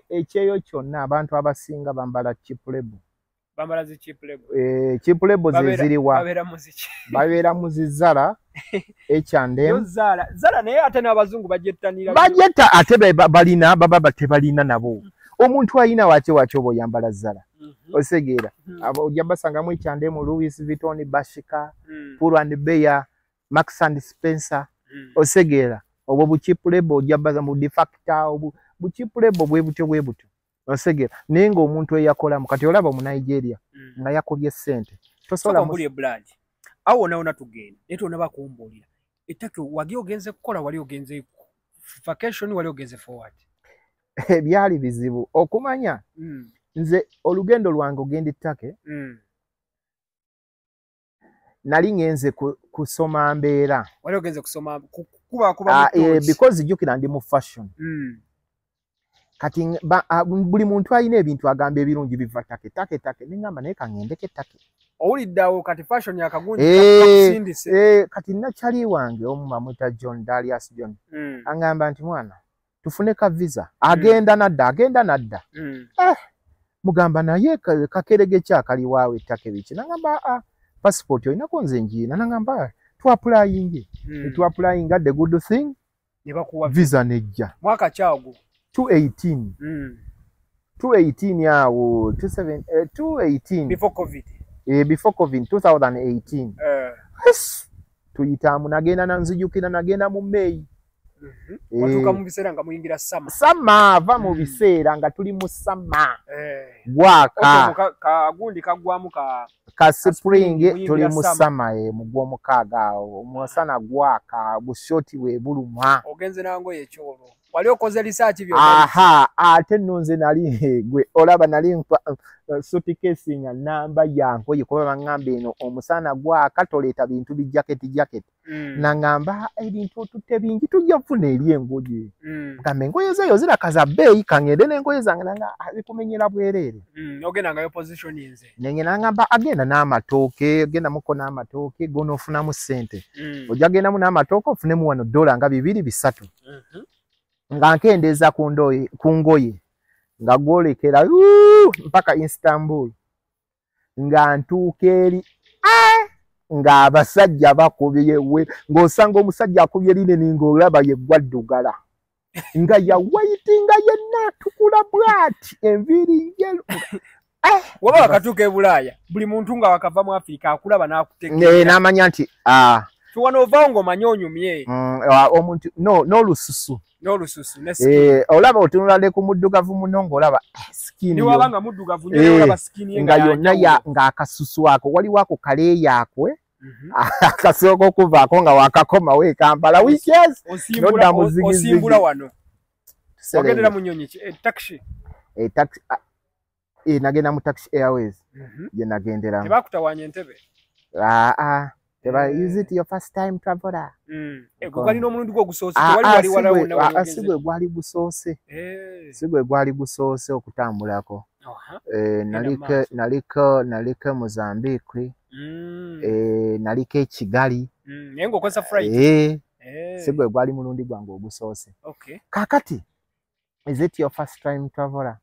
ekyeyo kyonna abantu abasinga bambala cheap label bambala zi cheap label cheap label zeziriwa babeera mu Zara H&M Zara naye ate n'abazungu bajettanira bajetta ate balina baba tebalina nabo omuntu alina wache obo yambala Zara osegeera abo ojja basangamu H&M Louis Vuitton Bashika Pull and Bear Marks and Spencer osegeera obwo bu cheap label ojja baza mu defactor bucheap label bwe buto osegeera naye ng'omuntu eyakolamu kati olaba mu Nigeria nga yakubye ssente tosobola mbuli brand awo naona tugenda eto naba kumbulira etake wagi ogenze kukola wali ogenze vacation wali ogenze forward byali bizibu okumanya nze olugendo lwange ogenda ettake nali ngenze kusoma mbeera wali ogenze kusoma kuba because jukira ndi mu fashion kati buli muntu alina ebintu agamba ebirungi biva take ningamba naye kangendeko ettake owuliddeawo kati fashion yakagunjikakusindise kati nakyali wange omu bamwita John Darius John angamba nti mwana tufune ka visa agenda nadda mugamba naye kakerege kyakali waawe ettake biki nangamba passport olinako nze njiina nangamba twapplyinga the good thing visa nejja mwaka kyago 218 awo 218 before covid 2018 tuyitamu nagenda nanzijukira nagenda mu May watuka mu biseera nga muyingira sama ava mu biseera nga tuli mu sama gwaka kagundi kagwamu ka spring tuli mu summer mu gw'omukaaga awo omusana gwaka bushoti we buluma ogenze nango yekyolo wali okoze research byo ate nonze nali gwe olaba nali suitcase nga namba yanko yikoba bangambe eno omusana gwaka toleta bintu bi jacket nangamba ebintu tutte bingi tujja kufuna eri engoye ngambe engoye zeyo zirakaza bei kangende n'engoye zange nanga azikumenyera bwerere ogenda ngayo position yinze nenye nangamba agenda n'amatooke genda muko n'amatooke gono ofuna mu sente ojja genda mu n'amatooke ofune mu wano $2 nga 2-3 nga nkendeza ku ngoye nga gwolekera mpaka Istanbul nga ntuuka eri nga abasajja bakubye we ng'osanga omusajja akubye lineni ng'olaba ye gwaddugala nga ya white nga yenna atukula bwati enviiri njeru waba wakatuuka e Bulaaya buli muntu nga wakava mu Afrika akulaba n'akutegeera n'amanya nti tuwano ovaawo ng'omanye onyumye omuntu n'olususu olaba otunulale ku muddugavu muno ng'olaba skin wabanga muddugavu olaba skin nga yonna ng'akasusu ako waliwo ako kaleeya akwe akasooka okuvaako nga wakakomawo e Kampala weekends nodda muzigizigi osimbula wano wagendera mu nnyonyi taxi nagenda mu Taxi Airways gye nagenderamu tebakutawanya entebe is it your first time traveler? Gwalina omulundi gwo gusoose tewali wali wala sigwe gwali gusoose sigwe gwali gusoose okutambulako naliko Mozambique naliko e Kigali naye ng'okozesa flight sigwe gwali mulundi gwange ogusoose kakati is it your first time traveler?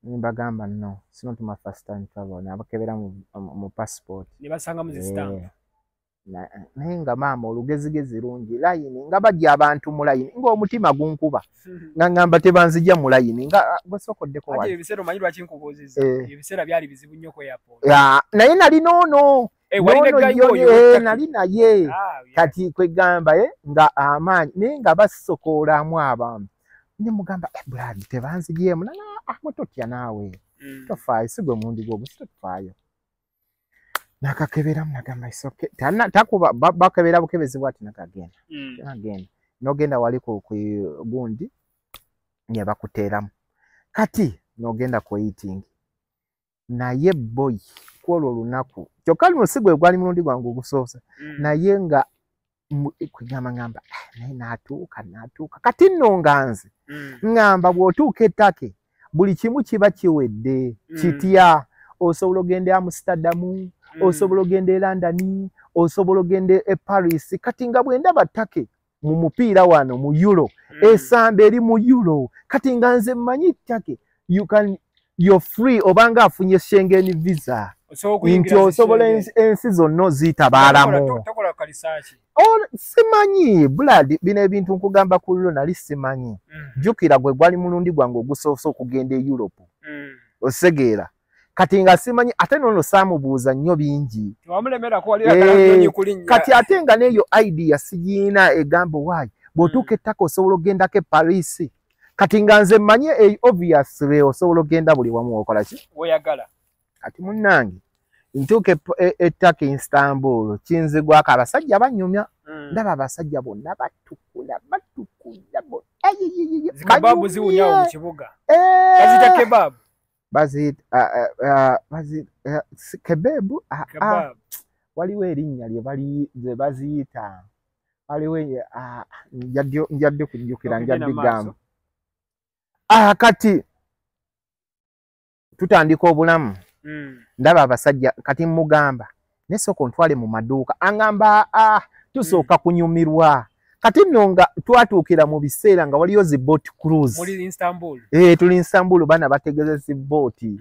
Nimbagamba no, it's not my first time travel. Nabakebera mu passport. Nibasanga mu stamp. Naye nga maama olugezigezi lungi layini nga bajja abantu mu layini ng'omutima gunkuba nga ngamba tebanzijja mu layini nga gwesokoddeko wali ebiseera omanyi lwaki nkubuuziza ebiseera byali bizibu nnyo ku airport naye nali noono nali naye kati kwegamba nga amaanyi naye nga basokoolamu abantu ne mugamba Brad tebanzigyemu nanga totya naawe tofaayo sigwe mundi gwo tofaayo nakakeberamu nagamba isoke takuba bakebera bukebezi bwati nakagenda agenda nogenda wali ku gundi nye bakuteeramu kati nogenda ku eating naye boy kwolwo lunaku kyokka lusigwe gwali mulundi gwange ogusoosa naye nga kwegamba ngamba naye natuuka kati nno nganze ngamba bw'otuuka ettake buli kimu kiba kiwedde kitya osobola ogenda Amsterdam osobola ogenda e London osobola ogenda e Paris kati nga bwendaba ttake mu mupiira wano mu Euro esamba eri mu Euro kati nga nze mmanyi ttake you're free obanga afunye Schengen visa nti osobola ensi zonna ozitabaalamu simanyi Brad bino ebintu nkugamba ku llo nali simanyi jjukira gwe gwali mulundi gwange ogusoose okugenda e Europe osegeera kati nga simanyi ate nono saamubuuza nnyo bingi kati ate nga neeyo idea sigiina egamba waayi bw'otuuka ettaka osobola ogendako e Paris kati nga nze mmanyi obviously osobola ogenda buli wamu okola ki weeyagala kati munnange ntuuka ettaka Istanbul kinzigwako abasajja banyumya ndaba abasajja bonna batukula kebabu ziwunyawo mu kibuga bazita kebabu kebebu waliwo erinnya lye baziyita waliwo njadde kujjukira njadde gamba kati tutandika obulamu ndaba abasajja kati mugamba nesooka ontwale mu maduuka angamba tusooka kunyumirwa kati nno nga twatuukira mu biseera nga waliyo zi boat cruise tuli Istanbul baana bategeza zi boati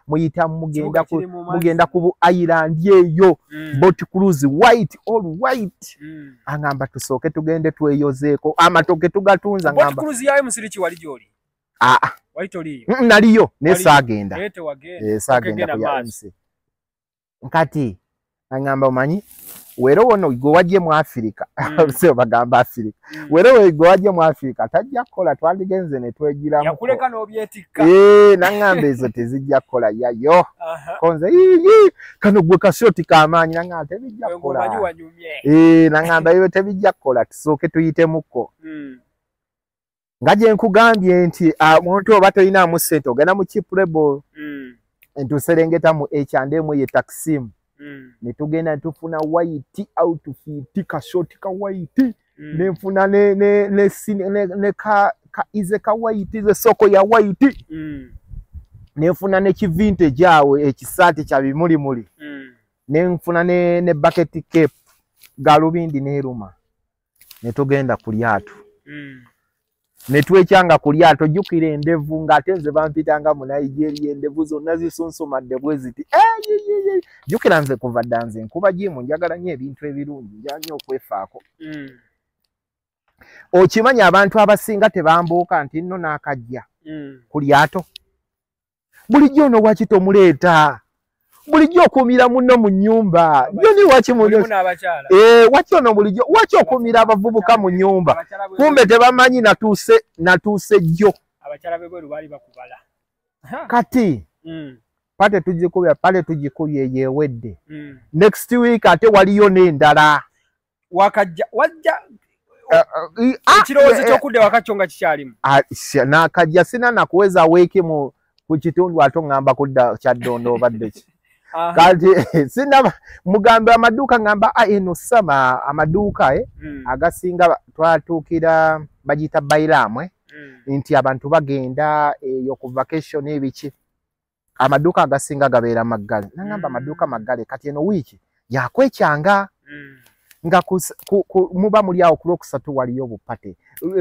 muyita mugenda ku island eyo boat cruise white all white angamba tusooke tugende tweyozeeko amatoke tugatunza ngamba naliyo naye saagenda saagenda ku yansi nkati angamba omanyi wero wono gwe wajje mu Africa so bagamba Africa wero gwe wajje mu Africa tajja kola twandigenze ne twegiramu yakuleka n'obyetikka nangamba ezo tezijja kola yayo konze kano gwe kasoti kamaanyi nangamba tebijja kola nangamba yo tebijja kola tusooke tuyitemuko nga gye nkugambye nti omuntu oba toyinaamu ssente ogenda mu cheap label ntuserengeta mu H&M ye Taksim ne tugenda tufuna white outfit kashoti ka white nenfuna ne ka ize ka white ize soko ya white nenfuna ne ki vintage awe ekisaati kya bimuli nenfuna ne bucket cap galubindi ne ruma ne tugenda ku lyato netwekyanga ku lyato jukira endevu ng'atenze bampitanga mu Nigeria endevu zonna zisunsumadde bwe ziti jukira nze kuva ddanze nkuba jimu njagala nnyo ebintu ebirungi njanya okwefaako okimanya abantu abasinga tebambuuka nti nno n'akajja ku lyato bulijjo ono waki tomuleeta bulijjo okumira munno mu nnyumba joni waki waki ono bulijjo waki okumira abavubuka mu nnyumba kumbe tebamanyi natuuse jjo abakyala bebweru baali bakubala kati pate tugikubye yewedde next week ate waliyo n'endala wakajja wajja ekirowoozo ky'okudda wakakyo nga kikyalimu nakajja sina nakuweza weeki ku kitundu ate oŋŋamba kudda Kyaddondo obadde ki kati sina mugambe amaduuka ngamba eno sama amaduuka agasinga twatuukira bagiyita Bairamwe nti abantu bagenda eyo ku vacation ebiki amaduuka agasinga gabeera maggale nangamba amaduuka maggale kati eno wiiki yakwekyanga nga muba muli awo ku Lwokusatu waliyo bupate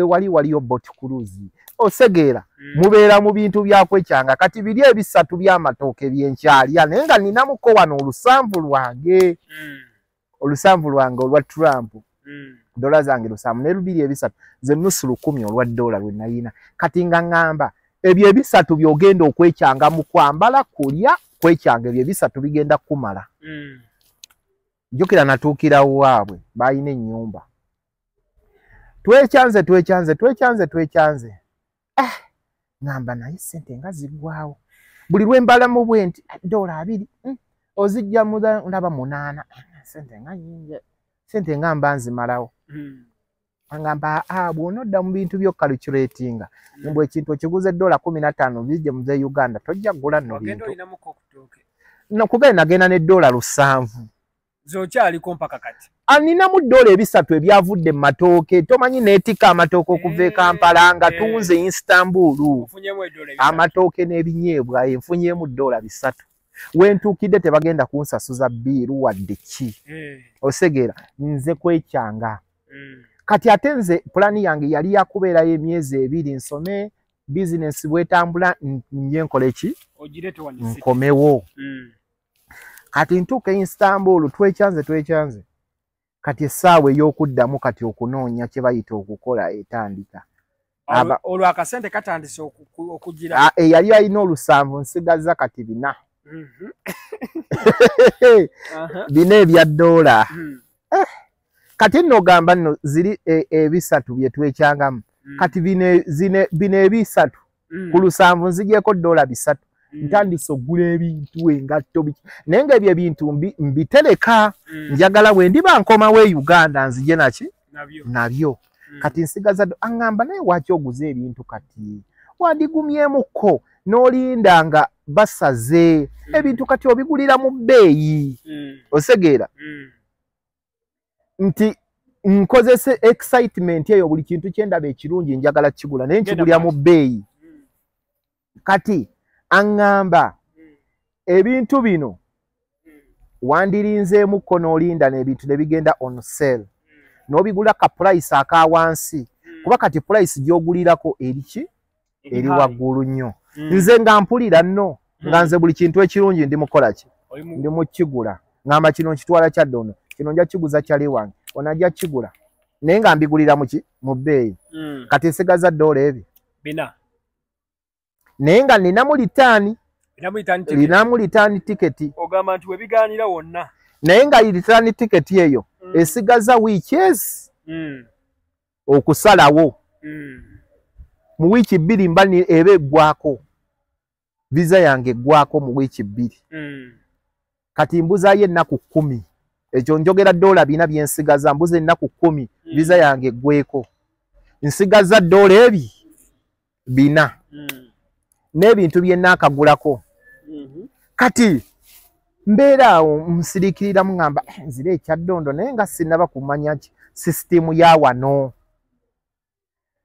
waliyo boat cruise osegeera mubeera mu bintu byakwekyanga kati biri ebisatu by'amatooke byenkyalya naye nga ninamuko wano olusanvu lwange olwa Trump dola zange lusanvu ne lubiri ebisatu ze nusu 10 olwa dola lwe nayina kati nga ngamba ebyo ebisatu byogenda okwekyanga mu kwambala kulya kwekyanga ebyo ebisatu bigenda kumala jukira natuukira waabwe bayina ennyumba twekyanze ngamba naye sente nga ziggwawo buli lwe mbalamu bwe nti dola 2 ozijja ndaba 8 sente nga nyingi sente nga mba nzimalawo angamba bw'onodda mu bintu by'okalculatinga mbwe ekintu okiguze dola 15 bijje mu Uganda tojja kugula nno bintu nokugenda nagenda ne dola 7 zokyaliko mpaka kati aninamu dola ebisatu ebyavudde mu matooke tomanyi neetika amatooke okuva e Kampala nga tunze Istanbul amatooke n'ebinyeebwa enfunyemu dola 3 wentuukidde tebagenda kunsasuza biiru wadde ki osegeera nze kwekyanga kati ate nze pulani yange yali yakubeerayo emyezi 2 nsome bizinesi bwetambula nje nkole ki nkomewo kati ntuuka Istanbul twekyanze kati essaawa ey'okuddamu kati okunoonya kye bayita okukola etandika olwo akasente katandise okugira eyali alina olusanvu nsigaza kati 4 bina ebya dola kati nno ogamba nno ziri ebisatu bye twekyangamu kati bino ebisatu ku lusanvu nzigyeko dola 3 ntandise ogula ebintu engatto naye nga ebyo ebintu mbitereka njagala bwe ndiba nkomawo e Uganda nzije nabyo kati nsigaza aŋŋamba naye waki oguza ebintu kati wandigumyemuko n'olinda nga basaze ebintu kati obigulira mu bbeeyi osegeera nti nkozese excitement eyo buli kintu kyendaba ekirungi njagala kigula naye nkigulira mu bbeeyi kati aŋŋamba ebintu bino wandirinzeemuko n'olinda n'ebintu ne bigenda on sale n'obigula ka price aka wansi kuba kati price gy'ogulirako eriki eri waggulu nnyo nze nga mpulira nno nga nze buli kintu ekirungi ndi mukola ki ndi mukigula ngamba kino nkitwala Kyaddondo kino nja kiguza kyali wange onajja kigula naye nga mbigulira mu bbeeyi kati nsigaza dola ebyo bina naye nga ninamu litaani tiketi ogamba nti webigaanira wonna naye nga return ticket eyo esigaza weeks okusalawo mu wiiki 2 mba eba eggwako visa yange eggwako mu wiiki 2 kati mbuzayo ennaku 10 ekyo njogera $4 byensigaza mbuza ennaku 10 visa yange eggweko nsigaza $4 4 n'ebintu bye naakagulako kati mbeera awo nsirikiriramu ngamba nzira ekyaddondo naye nga sinaba kumanya sisitimu ya wano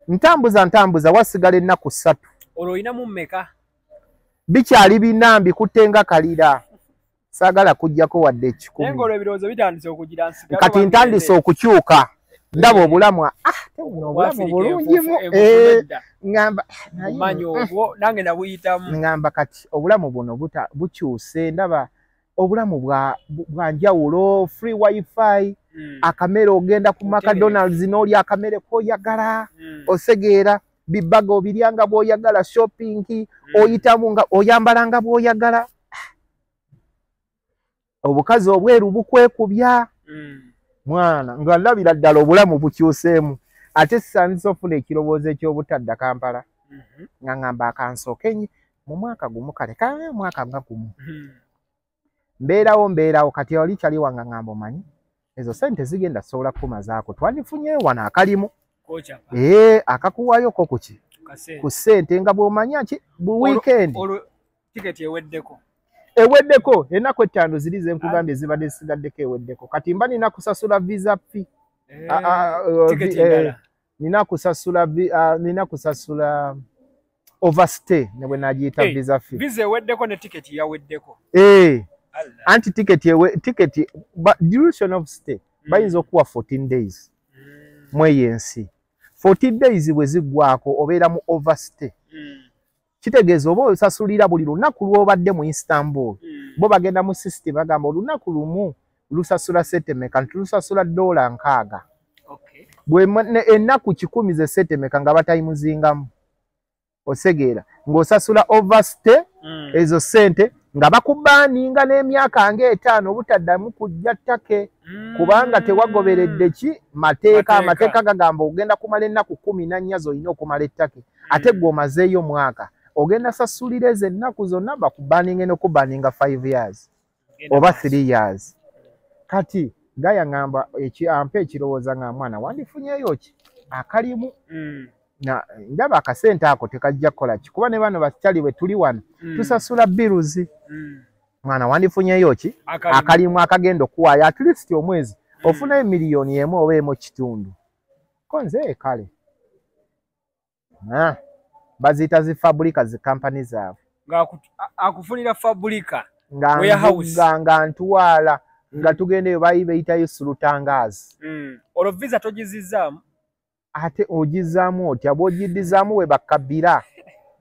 ntambuza wasigala ennaku 3 olwo olinamu mmeka bikyali 4 mbikutte nga kalira saagala kujjako wadde 10 kati ntandise okukyuka ndaba obulamu obulamu bulungimu ngamba manyi obwo nange nabuyitamu ngamba kati obulamu buno bukyuse ndaba obulamu bwa njawulo free wifi akamere ogenda ku McDonald's n'oli akamere koyagala osegeera bibaga obiryanga bw'oyagala shopping oyitamu nga oyambala nga bw'oyagala obukazi obweru bukwekubya mwana nga ndabira ddala obulamu bukyuseemu ate sisaanisa ofuna ekirowoozo eky'obutadda Kampala nga ngamba akansooke mu mwaka gumu kale kale mwaka nga gumu mbeerawo kati oli kyali wanga ngamba omanyi ezo sente zigenda sobola kumazaako twandifunyeyo wano akalimu akakuwayoko kuki ku ssente nga bw'omanya ki bu weekend tiketi eweddeko ennaku 5 ziri ze nkugambye zibadde zisigaddeko eweddeko kati mba nina kusasula visa fee nina kusasula overstay ne bwe nagiyita visa fee visa eweddeko ne tiketi yaweddeko anti ticket duration of stay bayinza okuwa 14 days mweyo ensi 14 days bwe ziggwako obeera mu overstay kitegeeza oba osasulira buli lunaku lw'obadde mu Istanbul bo bagenda mu system bagamba olunaku lumu lusasula setemeka ntulusasula $60 bwe ennaku 10 ze setemeka nga batayimuzingamu osegeera ng'osasula overstay ezo sente nga bakubaaninga n'emyaka nga 5 obutaddamu kujja ttake kubanga tewagoberedde ki amateeka gagamba ogenda kumala ennaku 14 z'olina okumala ettake ate gwe omazeeyo mwaka ogenda sasulira ezo ennaku zonna bakubaaninga n'okubaaninga 5 years oba 3 years kati gaya ngamba ampa ekirowooza nga mwana wandifunyeyo ki akalimu ndaba akasente ako tekajja kukola ki kuba ne bano bakyali bwe tuli wano tusasula biruzi mwana wandifunyeyo ki akalimu akagenda okuwaayo at least omwezi ofunayo miliyoni emu oba emu kitundu ko nze kale baziyita zifaburika zikampani zaabwe akufunira faburika nga ntwala nga tugendeyo bayitayo sulutangazi olwo visa togizizaamu ate ogizaamu otya bw'ogiddizaamu we bakabbira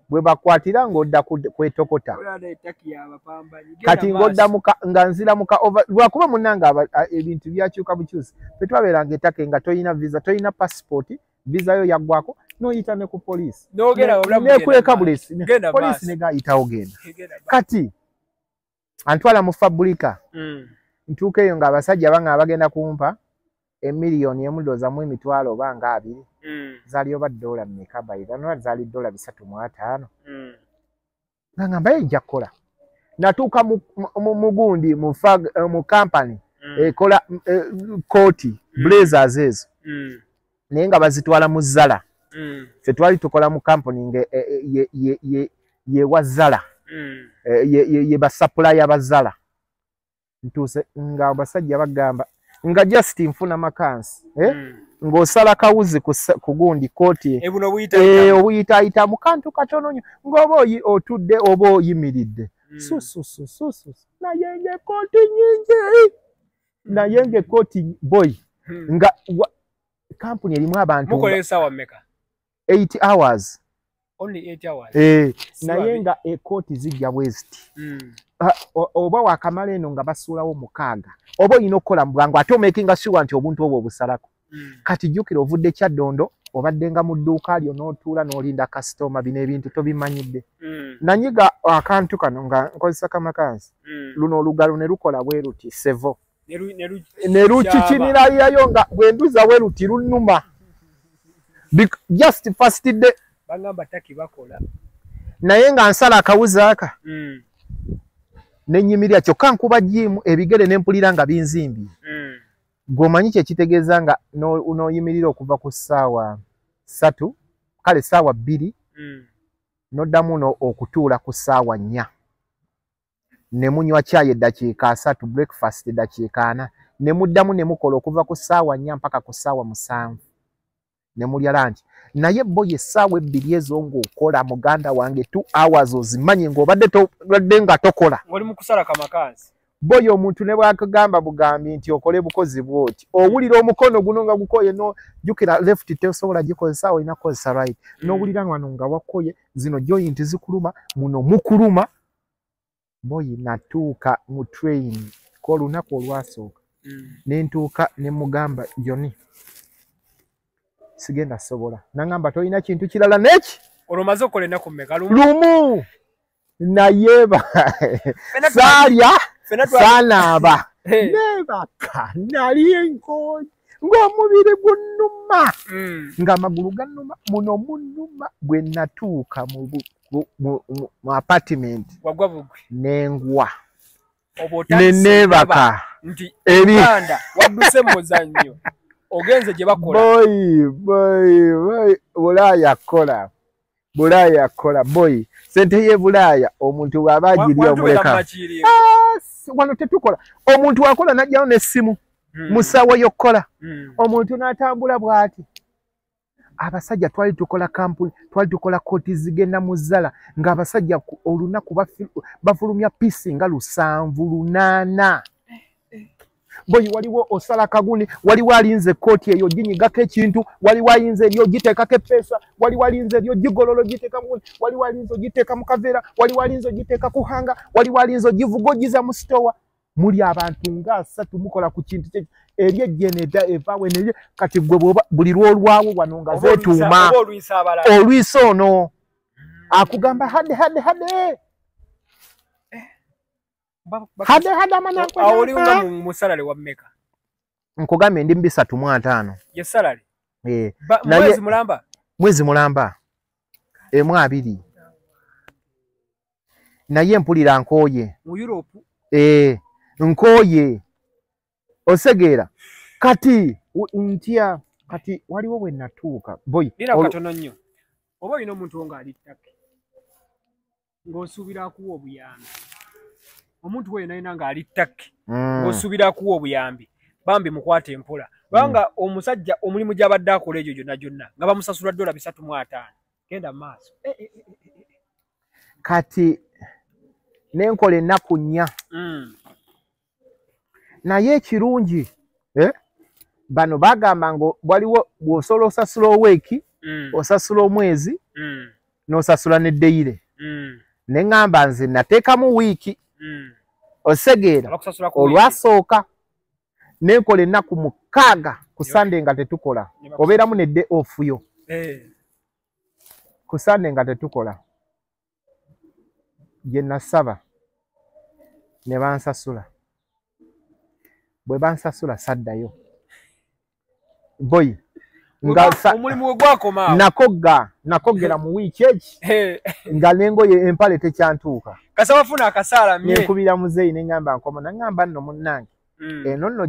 bwe bakwatira ng'odda kwetokota kati ng'odda nga nzira muka lwakuba munnanga ebintu byakyuka bukyusi fe twabeeranga ettake nga toyina visa toyina passport visa yo yaggwako n'oyita ne ku poliisi nekuleka bulesi poliisi negayitawo genda kati antwala mu faburika ntuuka eyo ng'abasajja banga bagenda kumpa emiliyoni emu ndowoozamu emitwalo oba nga 2 zaali oba $1 mmeka bayibano zaali $305 nga ngamba nja kukola natuuka mu gundi mu kampani ekola kooti blazers ezo naye nga bazitwala mu Zara ffe twali tukola mu kampani nga yewa Zara ye basapulaya ba Zara ntuuse nga abasajja bagamba nga just nfuna makansi ng'osala kawuzi ku gundi kooti obuyitaayita mu kantu katono nnyo ng'oba otudde oba oyimiridde sususususu naye ng'ekooti nyingi naye ng'ekooti boy nga kampuni erimu abantu mukola esaawa mmeka 8 hours only 8 hours naye nga ekooti zijja bweziti oba wakamala eno nga basuulawo 6 oba olina okukola mu bwangu ate omakinga sure nti obuntu obwo obusalako kati jjukira ovudde Kyaddondo obadde nga mu dduuka lyo n'otuula n'olinda kasitoma bino ebintu tobimanyidde nanyiga akantu kano nga nkozesa kamakansi luno olugalo ne lukola bwe ruti sevo ne lukikinirayo nga bwenduza we luti lunuma just first day bangamba taki bakola naye nga nsala akawuzi aka nenyimirira kyokka nkuba jimu ebigere nempulira nga binzimbi gwomanyi kyekitegeeza nga noyimirira okuva ku ssaawa 3 kale ssaawa 2 noddamu okutuula ku ssaawa 4 ne munywa caayi eddakiika 3 breakfast eddakiika 4 ne muddamu ne mukola okuva ku ssaawa 4 mpaka ku ssaawa 7 ne mulya lanchi naye bo essaawa 2 ezo ng'okola muganda wange 2 hours ozimanyi ng'obadde nga tokola oli mu kusala kamakazi boyo omuntu ne bwakagamba bugambi nti okole bukozi bwoti owulira omukono guno nga gukoye no jukira left tesobola gikozesa olina kozesa right n'owulira wano nga wakoye zino joint zikuluma muno mukuluma boyi natuuka mu train ko lunaku olwasooka nentuuka ne mugamba Joni sigenda sobola nangamba tolina kintu kirala neki olomaze okola ennaku mmeka lumu nayeba salya sanaaba nebaka nali enkoyi ng'omubiri gunnuma ng'amagulu gannuma muno munnuma bwe natuuka mu apartment wagwa bugwi nengwa nenebaka nti ebanda wadduse mu muzannyo ogenze gye bakola boy Bulaya kola boy sente ye Bulaya omuntu bw'aba agiriyo omuleka wano tetukola omuntu wakola najjawo n'essimu musawo yokkola omuntu n'atambula bw'ati abasajja twali tukola kampuni twali tukola kooti zigenda mu zzala ng'abasajja olunaku bafulumya pisi nga 7 8 boyi waliwo osala kaguni waliwo alinze kooti eyo ginyigako ekintu waliwo ayinza eryo giteekako eppeesa waliwo alinze eryo gigololo giteeka mu waliwo alinze ogiteeka mu kaveera waliwo alinze ogiteeka ku hanga waliwo alinze ogivuga ogiza mu sitowa muli abantu nga 3 mukola ku kintu kye eri ejjeneda evaawe ne kati gwe buli lwolwawo wano nga zeetuuma olwisa ono akugamba hade amananko awoli nga mu musalale wa mmeka nkugambye ndi 305 ye salale mwezi mulamba emu 2 naye mpulira nkooye mu Europe nkooye osegeera kati ntya kati waliwo bwe natuuka boy lina katono nnyo oba olina omuntu nga ali ttake ng'osuubira akuwa obuyambi omuntu weena nga ali ttake ng'osuubira akuwa obuyambi bambi mukwate empola kubanga omusajja omulimu gy'abadde akola egyo gyonna nga bamusasula $305 genda mu maaso kati nenkola ennaku 4 naye ekirungi bano bagamba ngo waliwo bw'osobola osasula oweeki osasula omwezi n'osasula n'eddeyire ne ŋŋamba nze nateekamu wiiki osegeera olwasooka nenkola ennaku 6 ku Sunday nga tetukola obeeramu ne day off yo ku Sunday nga tetukola gye nasaba ne bansasula bwe bansasula saddayo boy nga omulimu gwe gwakoma nakogera mu wiiki eki nga nengoye empale tekyantuuka kasa wafuna akasaala mye nekubira muzeeyi neŋŋamba nkoma naŋŋamba nno munnange eno nno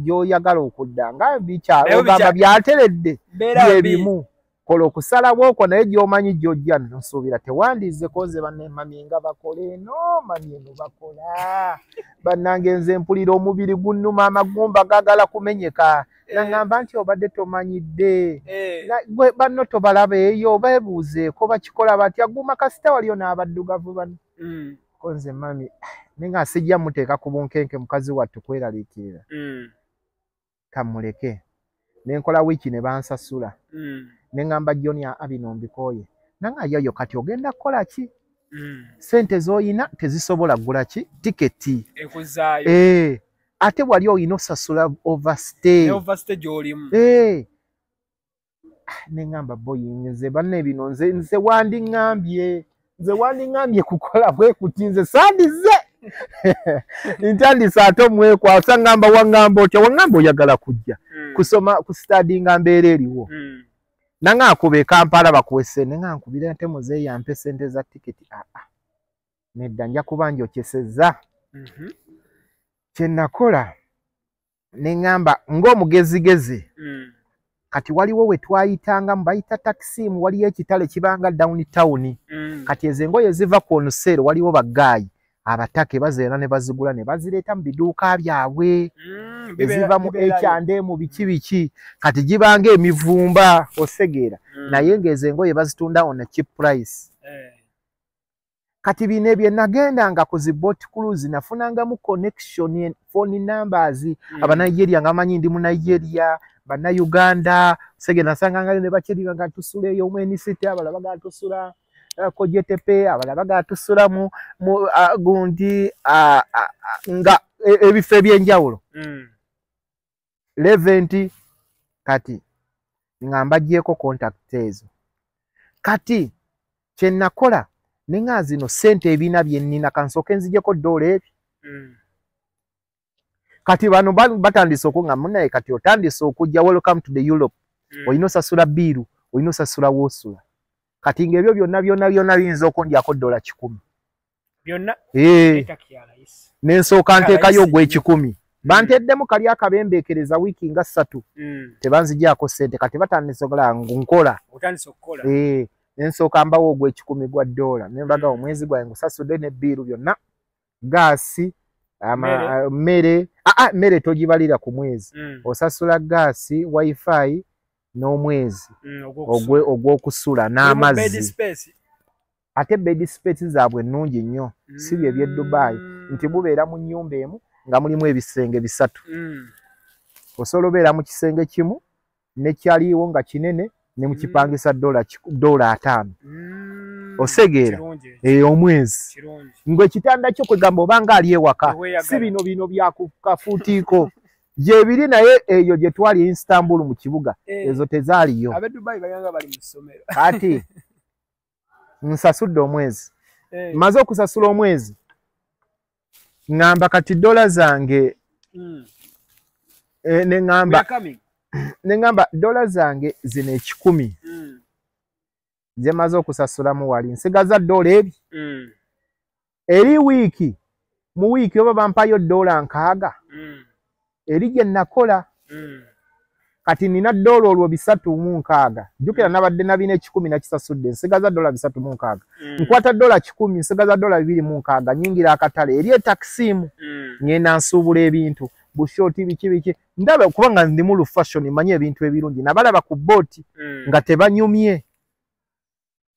gy'oyagala okudda nga bikyalo ogamba byateredde byebimu kola okusalawo okwo naye gy'omanyi gy'ojja nsuubira tewandiizeko nze bannemami nga bakole eno mami eno bakola bannange nze mpulira omubiri gunnuma amagumba gaagala kumenyeka naŋŋamba nti obadde tomanyidde banno tobalaba eyo beebuuzeeko bakikola batya guma kasita waliyo n'abaddugavu bano ko nze mami nenga sijja muteeka ku bunkenke mukazi wattu kweraliikirira kamuleke nenkola wiiki ne bansasula neŋŋamba Joni bino mbikooye nanga yoyo kati ogenda kukola ki sente z'oyina tezisobola kugula ki tiketi ekuzaayo ate wali oyina osasula overstay gy'olimu neŋŋamba boyi nze banne bino nze wandiŋŋambye kukola bwe kuti nze sandize Ntandise ate omwekwasa ngamba wangamba otya wangamba oyagala kujja kusoma ku study nga mbeera eriwo nanga akube e Kampala bakuwe sente nga nkubira ate muzeeyi ampe sente za tiketi nedda nja kuba njokyesezza kye nakola ne ngamba ng'omugezigezi kati waliwo we twayitanga bayita taxi waliyo ekitale kibanga downtown kati ezo engoye ziva ku onusere waliwo bagaayi abatake bazeera ne bazigula ne bazireeta mu biduuka byabwe eziva mu H&M mu biki kati gibanga emivumba osegeera naye ng'ezo engoye bazitunda on a cheap price kati bino ebyo nagendanga ku zi boat cruise nafunangamu connection phone numbers abanigeria nga manyi ndi mu Nigeria bana Uganda sege nasanga ne bakiriga nga tusule yo mwenisite abalaba ga tusula ko JTP abalaba ga tusula mu gundi nga ebife byenjawulo 11 kati ngamba gyeko contact ezo kati kye nakola ninga zino sente ebina byennina kansoke nzijeko dola ebi kati bano batandise okunga munaye kati otandise okujja welcome to the Europe oyino sasula biru oyino sasula wosula kati ngebyo byonna biyinza okundyako dola 10 byonna etakyala isi nensoka nteekayo gwe 10 banteddemu kali akabembeekereza wiiki nga 3 tebanzigyako sente kati batandise okola nkola otandise okukola nensooka mbawo ogwe 10 gwa dola nembaga omwezi gwange ngusasudde ne biru byonna gaasi mmere mmere togibalira ku mwezi osasula gaasi wifi n'omwezi ogw'okusula n'amazzi ate bed space zaabwe nnungi nnyo si bye by'e Dubai nti bubeera mu nnyumba emu nga mulimu ebisenge 3 osobola obeera mu kisenge kimu nekyaliwo nga kinene ne mukipangisa dola 5 osegeera omwezi ngwe kitanda kyo kwegamba obanga ali ewaka si bino byakukafuutiiko gyebiri naye eyo gye twali Istanbul mu kibuga ezo tezaaliyo ati nsasudde omwezi maze okusasula omwezi ngamba kati dola zange nengamba dola zange zino 10 ze maze okusasulamu wali nsigaza dola ebi eri wiiki mu wiiki oba bampayo dola 6 eri gye nakola kati nina dola olwo 3.6 jukira nabadde nabina 10 nakisasudde nsigaza dola 3.6 nkwata dola 10 nsigaza dola 2.6 nyingira akatale eri etaksimu ngenda nsuubula ebintu bushoti biki ndaba kubanga ndi mu fashion manye ebintu ebirungi nabalaba ku boti nga tebanyumye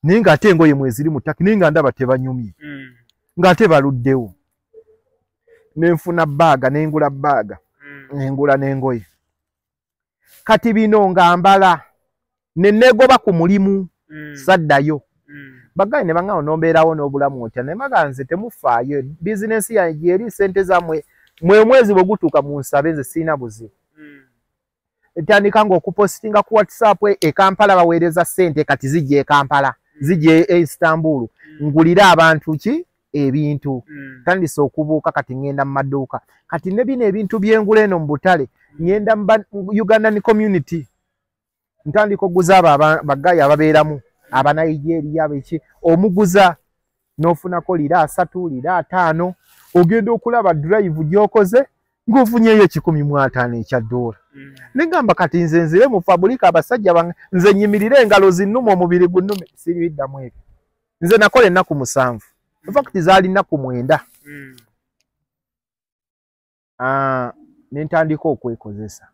ninga ate engoye mweziri mutaki ninga ndaba tebanyumye nga ate baluddewo nenfuna baga nengula baga nengula n'engoye kati bino ngambala nenegoba ku mulimu saddayo bagaye ne bangao nombeerawo n'obulamu otya ne maganze temufaayo business yange eri sente zamwe mwezi bwe gutuuka mu nsabe nze siina buzibu etandika ng'okupostinga ku WhatsApp e Kampala baweereza sente kati zijja e Kampala zijja e Istanbul ngulira abantu ki ebintu tandise okubuuka kati ngenda mu maduuka kati ne bino ebintu byengula eno mu butale ngenda mu Ugandan community ntandika okuguza bagayi ababeeramu abanigeria beki omuguza n'ofunako lira 3 lira 5 ogenda okulaba drive gyokoze ng'ofunyeyo 15 ekya dola negamba kati nze nzire mu fabrika abasajja nze nyimirire engalo zinnuma omubiri gunnume siribiddamu ebyo nze nakola ennaku 7 in fact zaali nnaku 9 nentandika okwekozesa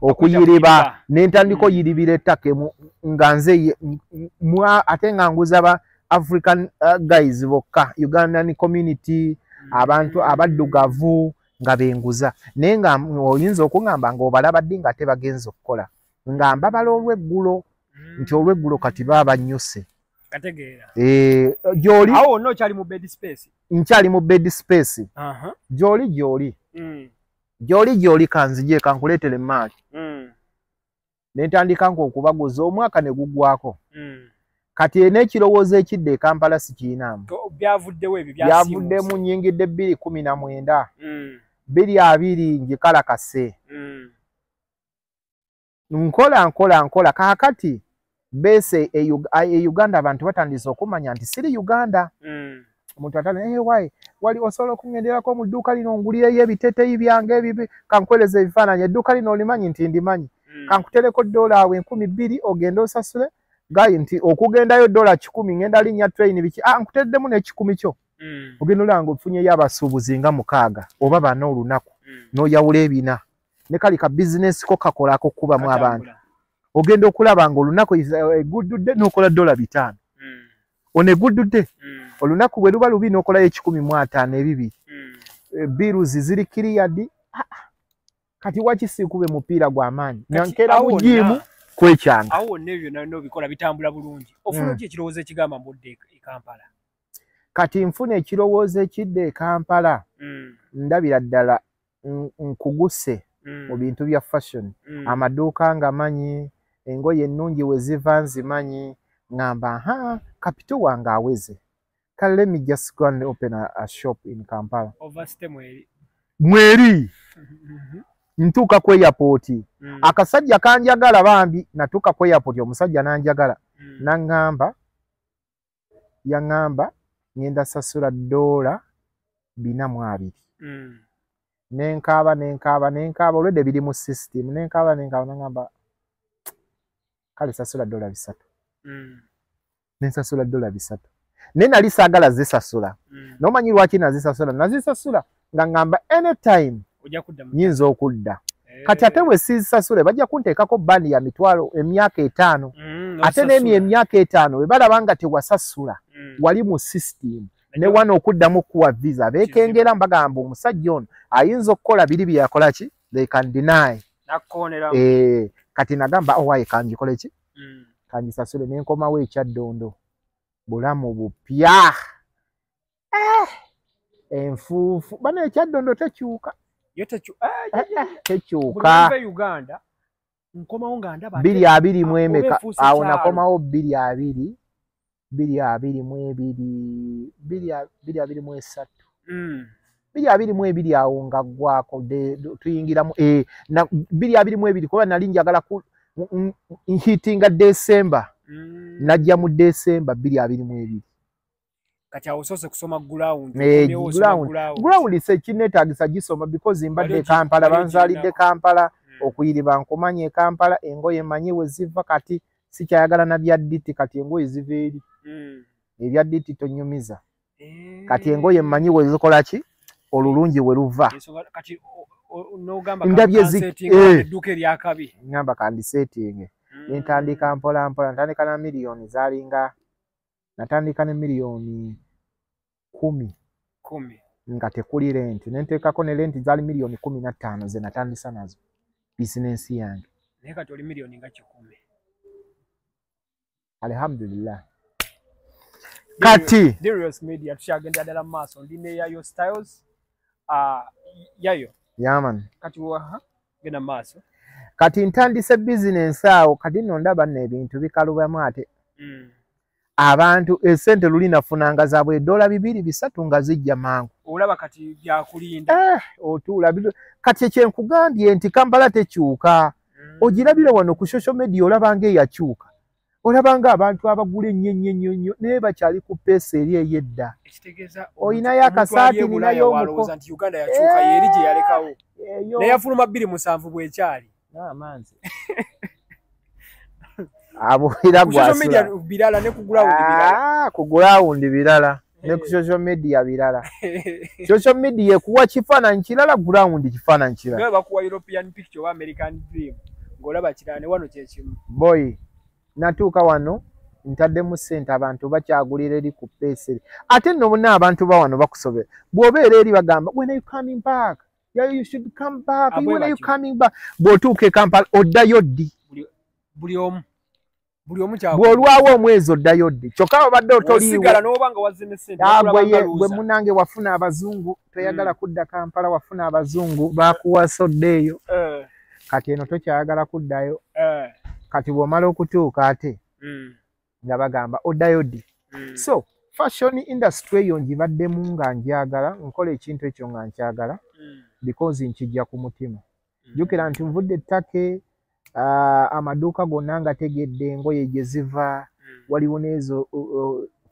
okuyiriba nentandika oyiribira ettaka nga nze ate nga nguza ba African guys bokka Ugandan community abantu abaddugavu nga benguza naye nga oyinza okungamba nga obalaba ddi nga ate bagenza okukola nga mbabala olw'eggulo nti olw'eggulo kati baba bannyuse gyoli awo nokyali mu bed space nkyali mu bed space gyoli kanzije kankuleetere maali nentandika nk'okubaguza omwaka ne guggwako kati n'ekirowoozo ekidde Kampala sikiinamu byavuddewo ebyo byavuddemu nnyingidde 2019 2020 ngikalakase nkola kaakati bese e Uganda abantu batandise okumanya nti siri Uganda omuntu atale wali osobola okungenderako mu dduuka lino ongulireyo ebiteeteeyi byange ebibi kankueleza ebifaananyi edduuka lino olimanyi nti ndimanyi kankutereko dola awe 200 ogenda osasule gayi nti okugendayo dola 10 ngenda linnya train biki nkuteddemu n'ekikumi kyo ogenda olanga ofunyeyo abasuubuzi nga 6 oba 4 olunaku n'oyawula ebina ne kali ka bizinesi ko kakolako kubamu abantu ogenda okulaba nga olunaku eggududde n'okola dola 5 ono eggududde olunaku bwe luba lubi n'okolayo 150 ebibiri biruzi ziri kiriyadi kati wakisiikube mupiira gw'amaanyi nankera mujiimu kwekyanga awo wonna ebyo byonna obikola bitambula bulungi ofuna ki ekirowoozo ekigamba mbudde e Kampala kati nfuna ekirowoozo ekidde e Kampala ndabira ddala nkuguse mu bintu bya fashion amaduuka nga manyi engoye ennungi we ziva nzimanyi ngamba kapito wange aweze kale let me just go and open a shop in Kampala overstay mweri ntuuka ku airport akasajja kanjagala bambi natuuka ku airport omusajja nanjagala yaŋŋamba ngenda sasula dola 420 nenkaaba olwedde biri mu system nenkaaba nangamba kale sasula dola 3 nensasula dola 3 naye nali saagala zisasula nomanyi lwaki nazisasula nga ngamba anytime nyinza okudda kati ate bwe sizisasule bajja kunteekako bandi ya mitwalo emyaka 5 ate n'emyo emyaka 5 bwe balaba nga tewasasula wali mu system ne wano okuddamu kuwa visa beekengera mbagamba omusajja ono ayinza okukola biri bye yakola ki they can deny kati nagamba owaye kanjikole ki kanjisasule nenkomawo ekyaddondo bulamu bupya enfuufu bana ekyaddondo tekyuka tekyuka Uganda nkomawo nga ndaba 220 emeka awo nakomawo 220 223 222 awo nga gwako tuyingiramu 222 kuba nali njagala hitinga December najja mu December 222 kati awo sose kusoma ground se kinetagisa gisoma because mbadde Kampala banzalidde Kampala okuyiriba nkumanye Kampala engoye manyi we ziva kati sikyayagala na byadditi kati engoye ziva eri ebyadditi tonyumiza kati engoye manyi we zikola ki olulungi we luva kati ndabye edduuka eryakabi ngamba kandi setting nentandika mpola ntandika na miliyoni zalinga natandika ne miliyoni 10 nga tekuli rent nenteekako ne rent zaali miliyoni 15 ze natandisa nazo bizinensi yange naye kati oli miliyoni nga 10 alhamdulillah kati Darius Media tukyagenda ddala mu maaso ndine Yayo Styles Yayo yaman kati genda mu maaso kati ntandise bizinensi awo kati nno ndaba n'ebintu bikalubamu ate abantu esente luli nafunanga zaabwe dola 2-3 nga zijja mangu olaba kati byakulinda otuula kati ekyenkugambye nti Kampala tekyuka ogirabira wano ku social media olabanga eyakyuka olabanga abantu abagula ennyo naye bakyali ku peesa eri ey'edda oyinayo akasaati ninayo omuko Uganda yakyuka yeri gye yalekawo naye yafuluma 2.7 bwekyali amanzi abulira gwasula birala ne ku ground birala ku ground birala ne ku social media birala social media kuwa kifaananyi kirala ground kifaananyi kirala ngaba kuwa European picture wa American dream ngolaba kirane wano kyekimu boy natuuka wano ntaddemu ssente abantu bakyagulira eri ku peeseri ate nno bonna abantu ba wano bakusobera bw'obeera eri bagamba when are you coming back you should come back when are you coming back bw'otuuka e Kampala oddayo ddi buli omu bw'olwawo omwezi oddayo ddi kyokka babadde otoliiwe n'obanga wazze ssente gwe munange wafuna abazungu toyagala kudda Kampala wafuna abazungu bakuwasa oddeeyo kati eno tokyayagala kuddayo kati bw'omala okutuuka ate nga bagamba odayodi. So fashion industry eyo ngibaddemu nga njagala nkola ekintu ekyo nga nkyagala because nkijja ku mutima. Jjukira nti nvudde ettake amaduuka gonna nga tegedde engoye gye ziva waliwo n'ezo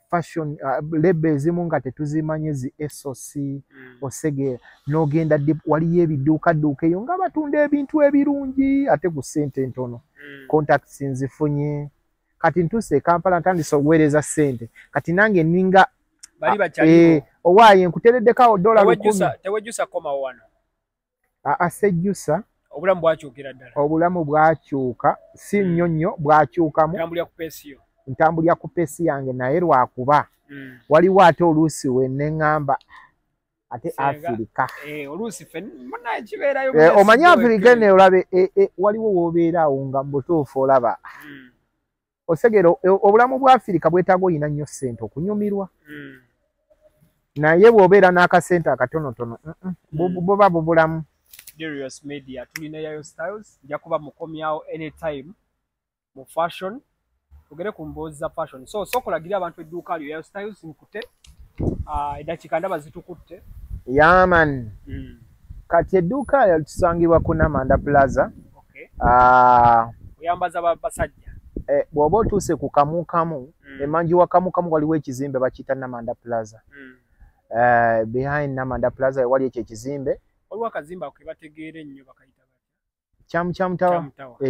fashion label ezimu nga tetuzimanye zi SOC osege n'ogenda waliyo ebiduukaduuka eyo nga batunda ebintu ebirungi ate ku ssente ntono. Contacts nzifunye kati ntuse e Kampala ntandise okuweereza ssente kati nange ninga bali bakyaliwo owaaye nkutereddeko $100. Tewejjusa komawo wano asejjusa obulamu bwakyukira ddala. Obulamu bwakyuka si nnyonnyo bwakyukamu ntambulira ku peesi yange naye lwakuba waliwo ate oluusi we neŋŋamba ate Afirika omanyi Afirika ene olabe waliwo woobeeraawo nga mu butuufu olaba osegera obulamu bwa Afirika bwetaaga oyina nnyo ssente okunyumirwa naye bw'obeera n'akasente akatonotono buba bubulamu. Darius Media tulina Yayo Styles nja kuba mukomyawo anytime mu fashion tugere ku mboozi za fashion so sokolagira abantu edduuka lyo Yayo Styles nkute eddakiika ndaba zitukutte yaman kati edduuka lyo tusangibwa ku Namanda Plaza. Oyambaza basajja bw'oba otuuse ku kamukamu emanju wa kamukamu waliwo ekizimbe bakiyita Namanda Plaza. Behind Namanda Plaza wali ekyo ekizimbe waliwo akazimba ke bategeere nnyo bakayita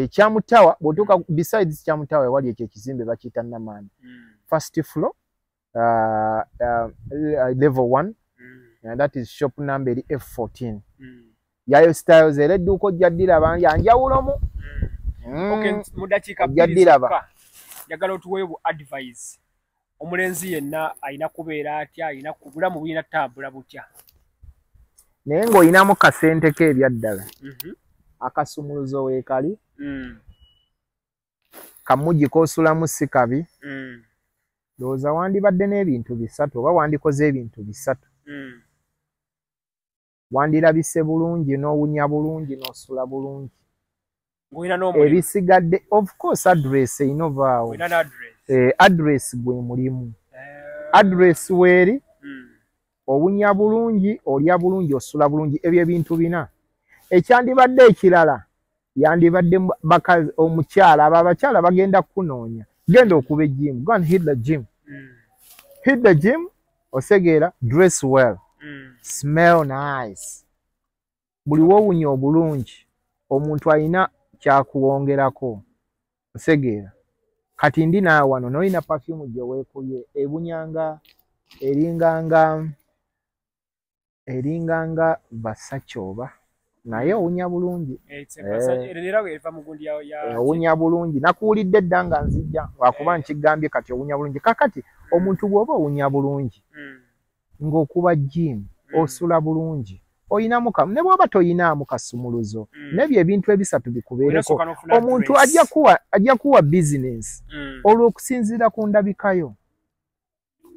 Chamutawa bw'otuuka besides Chamutawa wali ekyo ekizimbe bakiyita Namanda. First floor level 1 and that is shop number F14. Yayo Styles era edduuka ojja ddiraba yanjawulomu. Mudakiika bbiri njagala otuweeyo advice omulenzi yenna alina kubeera atya alina ku bulamu bulina ttambula butya naye ng'olinamu kasente ke ebyaddala akasumuluzo weekali kamugi koosulamu si kabi ndowooza wandibadde n'ebintu bisatu oba wandikoze ebintu bisatu wandirabise bulungi n'owunya bulungi n'osula bulungi ebisigadde of course address eyina ovaawo address gwe mulimu address weeri owunya bulungi olya bulungi osula bulungi ebyo ebintu bina ekyandibadde ekirala yandibadde bakazi omukyala abo abakyala bagenda kunoonya genda okuba gym go and hit the gym osegeera dress well smell nice buli wowunya obulungi omuntu alina kyakuwongerako osegeera kati ndi naawe wano n'olina perfume gye weekubye ebunyanga eringanga Versace oba naye owunya bulungi owunya bulungi nakuwulidde dda nga nzijja wakuba nkigambye kati owunya bulungi kakati omuntu bw'oba owunya bulungi ng'okuba gym osula bulungi oyinamu ne bw'oba toyinaamu kasumuluzo nebyo ebintu ebisatu bikubeereko omuntu ajja kuwa bizinensi olw'okusinziira ku ndabikayo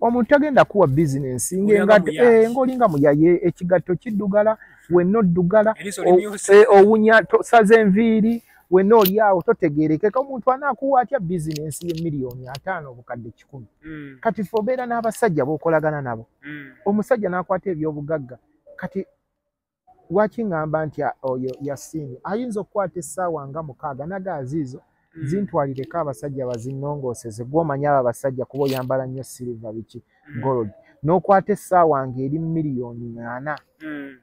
omuntu agenda kuwa bizinensi ng'olinga muyaye ekigatto kiddugala wenna oddugala owunya tosaze enviiri wenna oli awo totegeerekeka omuntu anaakuwa atya bizinensi ye$5,000,000 obukadde 100 kati fe obeera n'abasajja b'okolagana nabo omusajja n'akwata ebyobugagga kati lwaki ngamba nti oyo Yasini ayinza okukwata essaawa nga 6 nagaaziizo zintwalireko abasajja bazinnongooseze gw'omanya abo abasajja kuba oyambala nnyo silver biki gold n'okwata essaawa ng'eri $4,000,000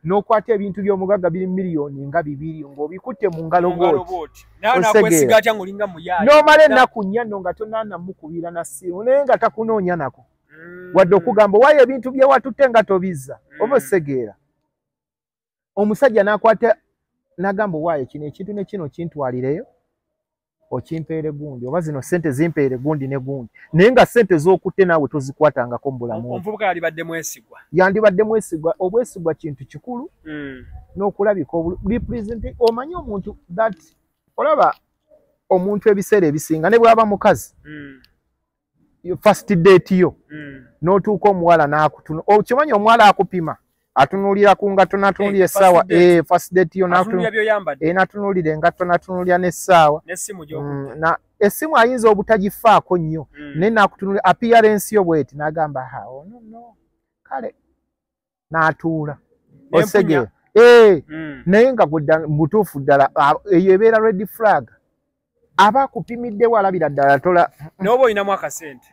n'okwata ebintu by'omugagga biri $2,000,000 ng'obikutte mu ngalo bwoti n'omala ennaku 4 nno nga tonaanamukubira na ssimu naye nga takunoonya nako wadde okugamba owaayo ebintu bye watutte nga tobizza oba osegeera omusajja n'akwata n'agamba owaayo kino ekintu ne kino kintwalireyo okimpeere gundi oba zino ssente zimpeere gundi ne gundi naye nga ssente z'okutte naawe tozikwatangako mu bulamu omuvubuka yandibadde mwesigwa obwesigwa kintu kikulu n'okulabika representing omanyi omuntu that olaba omuntu ebiseera ebisinga ne bw'aba mukazi first date yo n'otuuka omuwala n'akutuna okimanyi omuwala akupima atunulira ku ngatto natunulira essaawa first date yo natunulira engatto natunulira n'essaawa na essimu ayinza obutagifaako nnyo naye nakutunulira appearance yo bweti n'agamba no kale n'atuula osegera naye nga mutuufu ddala eyo ebeera red flag aba akupimiddewo alabira ddala tola n'oba olinamu akasente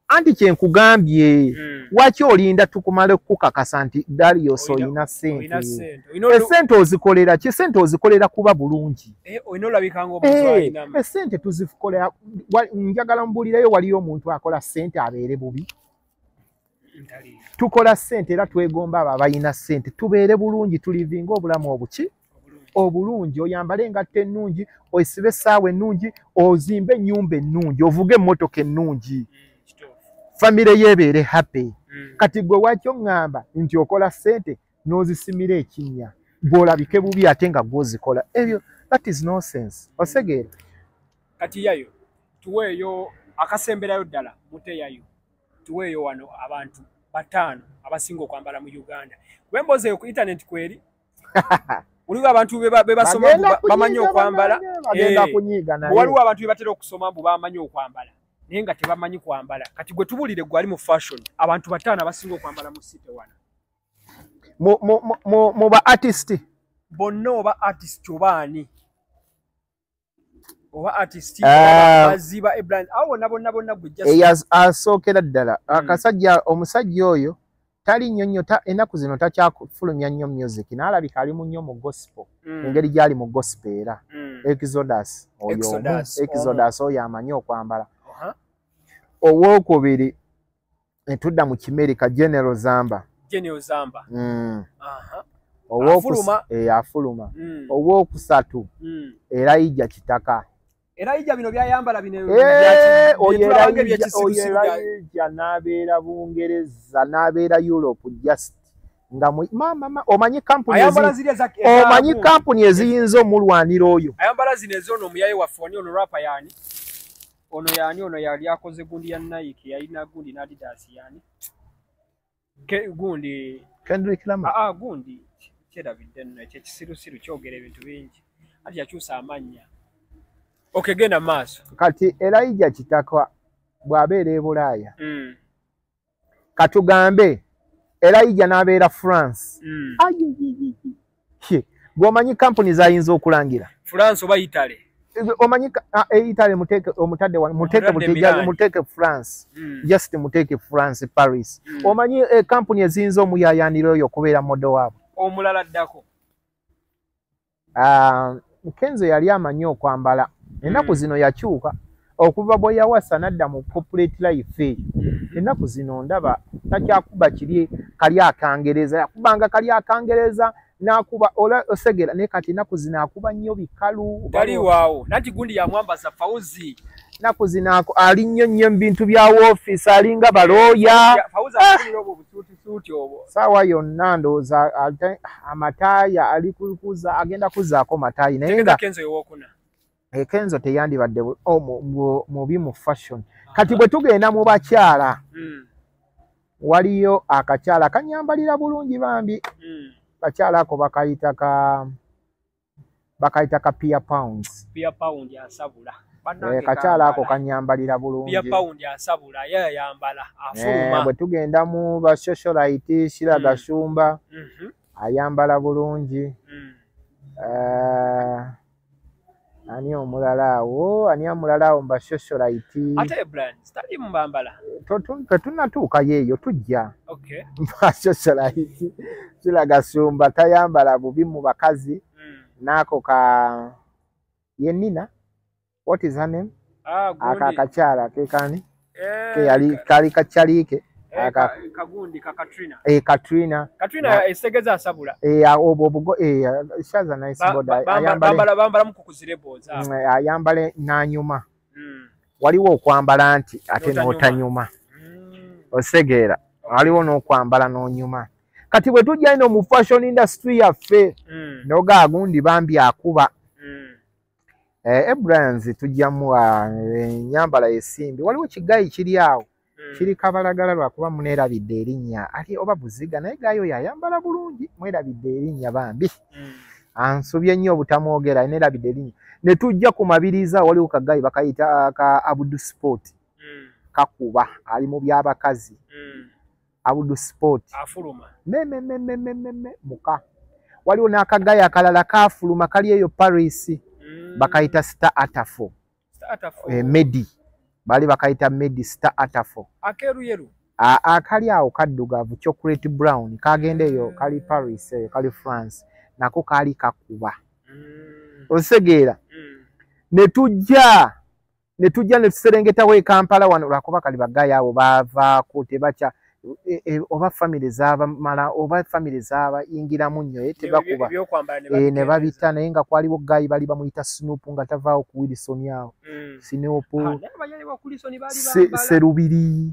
anti kyenkugambye waki olinda tukumale kukakasa nti Darius olina sente esente ozikolera kisente ozikolera kuba bulungi esente tuzikolera njagala mbulireyo waliyo omuntu akola sente abeere bubi tukola sente era twegomba abo abalina sente tubeere bulungi tulivinga obulamu obuki obulungi oyambale engatto ennungi oyisibe essaawa ennungi ozimbe ennyumba ennungi ovuge emmotoka ennungi famire yebeere happy kati gwe waki oŋŋamba nti okola sente n'ozisimira ekinnya bw'olabike bubi ate nga gw'ozikola ebyo that is nonsense osegeera kati yayo tuweeyo akasemberayo ddala muteyayo tuweeyo wano abantu 5 abasinga okwambala mu Uganda wembozeeyo ku internet kweri uliwo abantu bebasoma bamanyi okwambala waliwo abantu bebatera okusoma mbu bamanyi okwambala naye nga tebamanyi kwambala kati gwe tubulire gwali mu fashion abantu 5 abasinga okwambala mu site wano mu ba artist bonna oba artist obaani oba artist baziba ebrand awo bonna gwe just asookera ddala akasajja omusajja oyo tali nnyonnyo ennaku zino takyafulumya nnyo music n'alabika ali mu nnyo mu gospel engeri gy'ali mu gospel era Exodus oyo amanyi okwambala owookubiri netudda mu Kimerika General Zamba afuluma owookusatu Elijah Kitaka Elijah bino byayambala bino Elijah n'abeera Bungereza n'abeera Europe just nga mama omanyi kampuni eziyinza omulwanira oyo ayambala zino ezono omuyaye waffe ono rapa yani ono yali akoze gundi ya Nike yalina gundi na Adidas yani gundi Kendrick Lamar gundi David Denno ekisirusiru kyogera ebintu bingi ati yakyusa amanya okay genda maaso kati Elijah Kitaka bw'abeera e Bulaaya katugambe Elijah n'abeera France gwomanyi kampuni zayinza okulangira France oba Italy omanyi Italy muteke France just muteke France Paris omanyi kampuni eziyinza omuyayanira oyo okubeera modo waabwe omulala ddako Kenzo yali amanyi okwambala ennaku zino yakyuka okuva bwe yawasa nadda mu corporate life ennaku zino ndaba takyakuba kali akangereza yakubanga kali akangereza nakuba osegera ne kati ennaku zino akuba nnyo bikalu tali waawo nati gundi ya mwambaza Fauzi ennaku zino ali nnyo bintu bya office alinga baloya Fauzi akulira obwo busuuti obwo sawa yonna ndooza amataaya ali kuza agenda kuzaako mataayi naye nga Kenzo yowokuna Kenzo teyandibadde mubi mu fashion kati bwe tugenda mu bakyala waliyo akakyala kanyambalira bulungi bambi bakyala ako bakayita ka Pia Pounds asabula kakyala ako kanyambalira bulungi Pia Pound asabula yayambala afuluma bwe tugenda mu ba socialite Shira Gashumba ayambala bulungi ani omulala awo mba socialite ate brand stadi mbambala tunatuuka yeeyo tujja okay mba socialite Shira Gashumba tayambala bubi mu bakazi nako ka yenina what is her name akakyala kekani ke yali kali kachalike kagundi ka Katrina esegeza asabula obobugo shaza nice boda ayambala mukukuzire boza ayambale nanyuma waliwo okwambala anti ate n'otanyuma osegeera waliwo n'okwambala n'onyuma kati bwe tujja ino mu fashion industry yaffe noga gundi bambi akuba brands tujjamu ennyambala esimbi waliwo kigayi kiri awo kiri kabalagala lwakuba muneerabidde erinnya ati oba buziga naye gayo yayambala bulungi mwerabidde erinnya bambi ansubye nnyo obutamwogera neerabidde erinnya ne tujja ku mabiriza waliwo kagayi bakayita ka Abudu Sport kakuba ali mu byabakazi Abudu Sport afuluma muka waliwo n'akagayi akalala kafuluma kali eyo Paris bakayita Star Atafo Medi bali bakayita Medi Star Atafo akeruyeru akali awo kaddugavu chocolate brown kagende eyo kali Paris eyo kali France nako kali kakuba osegeera ne tujja ne tuserengetawo e Kampala wano lwakuba kali bagayi abo bavaako tebacha oba family zaba mala oba family zaba ingiramu nnyo tebakuba ne babita naye nga kwaliwo gayi bali bamuyita Snoop nga tavaawo ku Wilson yawo Snoop Serubiri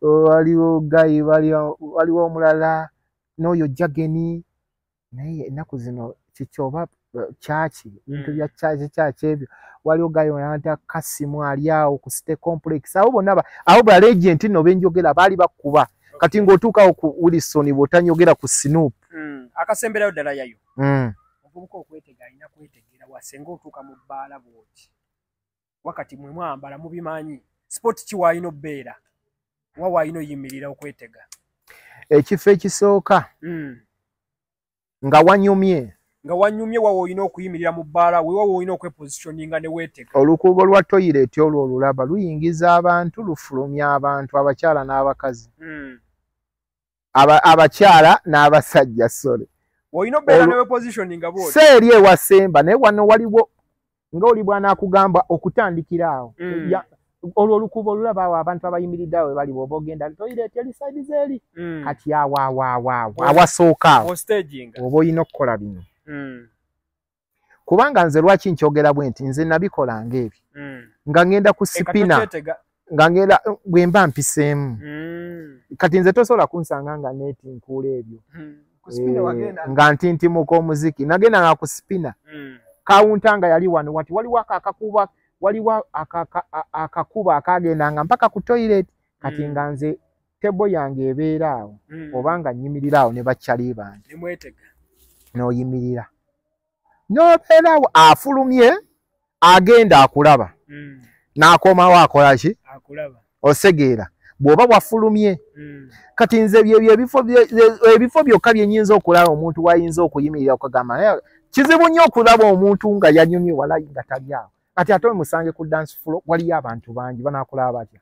waliwo gayi waliwo omulala n'oyo Jageni naye ennaku zino kikyoba chachi bintu bya chachi ebyo waliwo gayo nanta Kasimu ali awo ku State Complex abo bonna abo ba legend no benjogera bali bakuba kati ng'otuukawo ku Wilson bw'otanyogera ku Snoop akasemberayo ddala yayo obubuka okwetega alina kwetegera wasenga otuuka mu bbaala bwoti wakati mwe mwambala mubimanyi sport ki waayina obbeera wa waayina oyimirira okwetega ekifo ekisooka nga wanyumye wawe olina okuyimirira mu bbaala wewa olina okwepositioninga ne weetega olukuubo lwa toyireti olwo olulaba luyingiza abantu lufulumya abantu abakyala n'abakazi abakyala n'abasajja sole olina obbeera ne wepositioninga bwoti seeri ewasemba naye wano waliwo nga oli bw'anaakugamba okutandikira awo olwo olukuubo olulaba awo abantu abayimiridde awo bali bw'oba ogenda toyireti eri saidi zeeri kati awo awasooka awo oba olina okukola bino kubanga nze lwaki nkyogera bwe nti nze nabikola ng'ebyo nga ngenda ku sipina nga ngenda bwe mba mpiseemu kati nze tosobola kunsanga nga neeti nkuula ebyo nga ntintimuka omuziki nagenda nga ku sipina kawunta nga yali wano wati waliwo akakuba akagendanga mpaka ku toyireti kati nga nze tebo yange ebeera awo oba nga nyimirira awo ne bakyali bange n'oyimirira n'obeerawo afulumye agenda akulaba n'akomawo akola ki osegeera bw'oba bwafulumye kati nze ebifo byokka bye nnyinza okulaba omuntu wayinza okuyimirira okugamba kizibu nnyo okulaba omuntu nga yanyumye wala nga tali awo kati ate musange ku dance floor waliyo abantu bangi banaakulaba batya.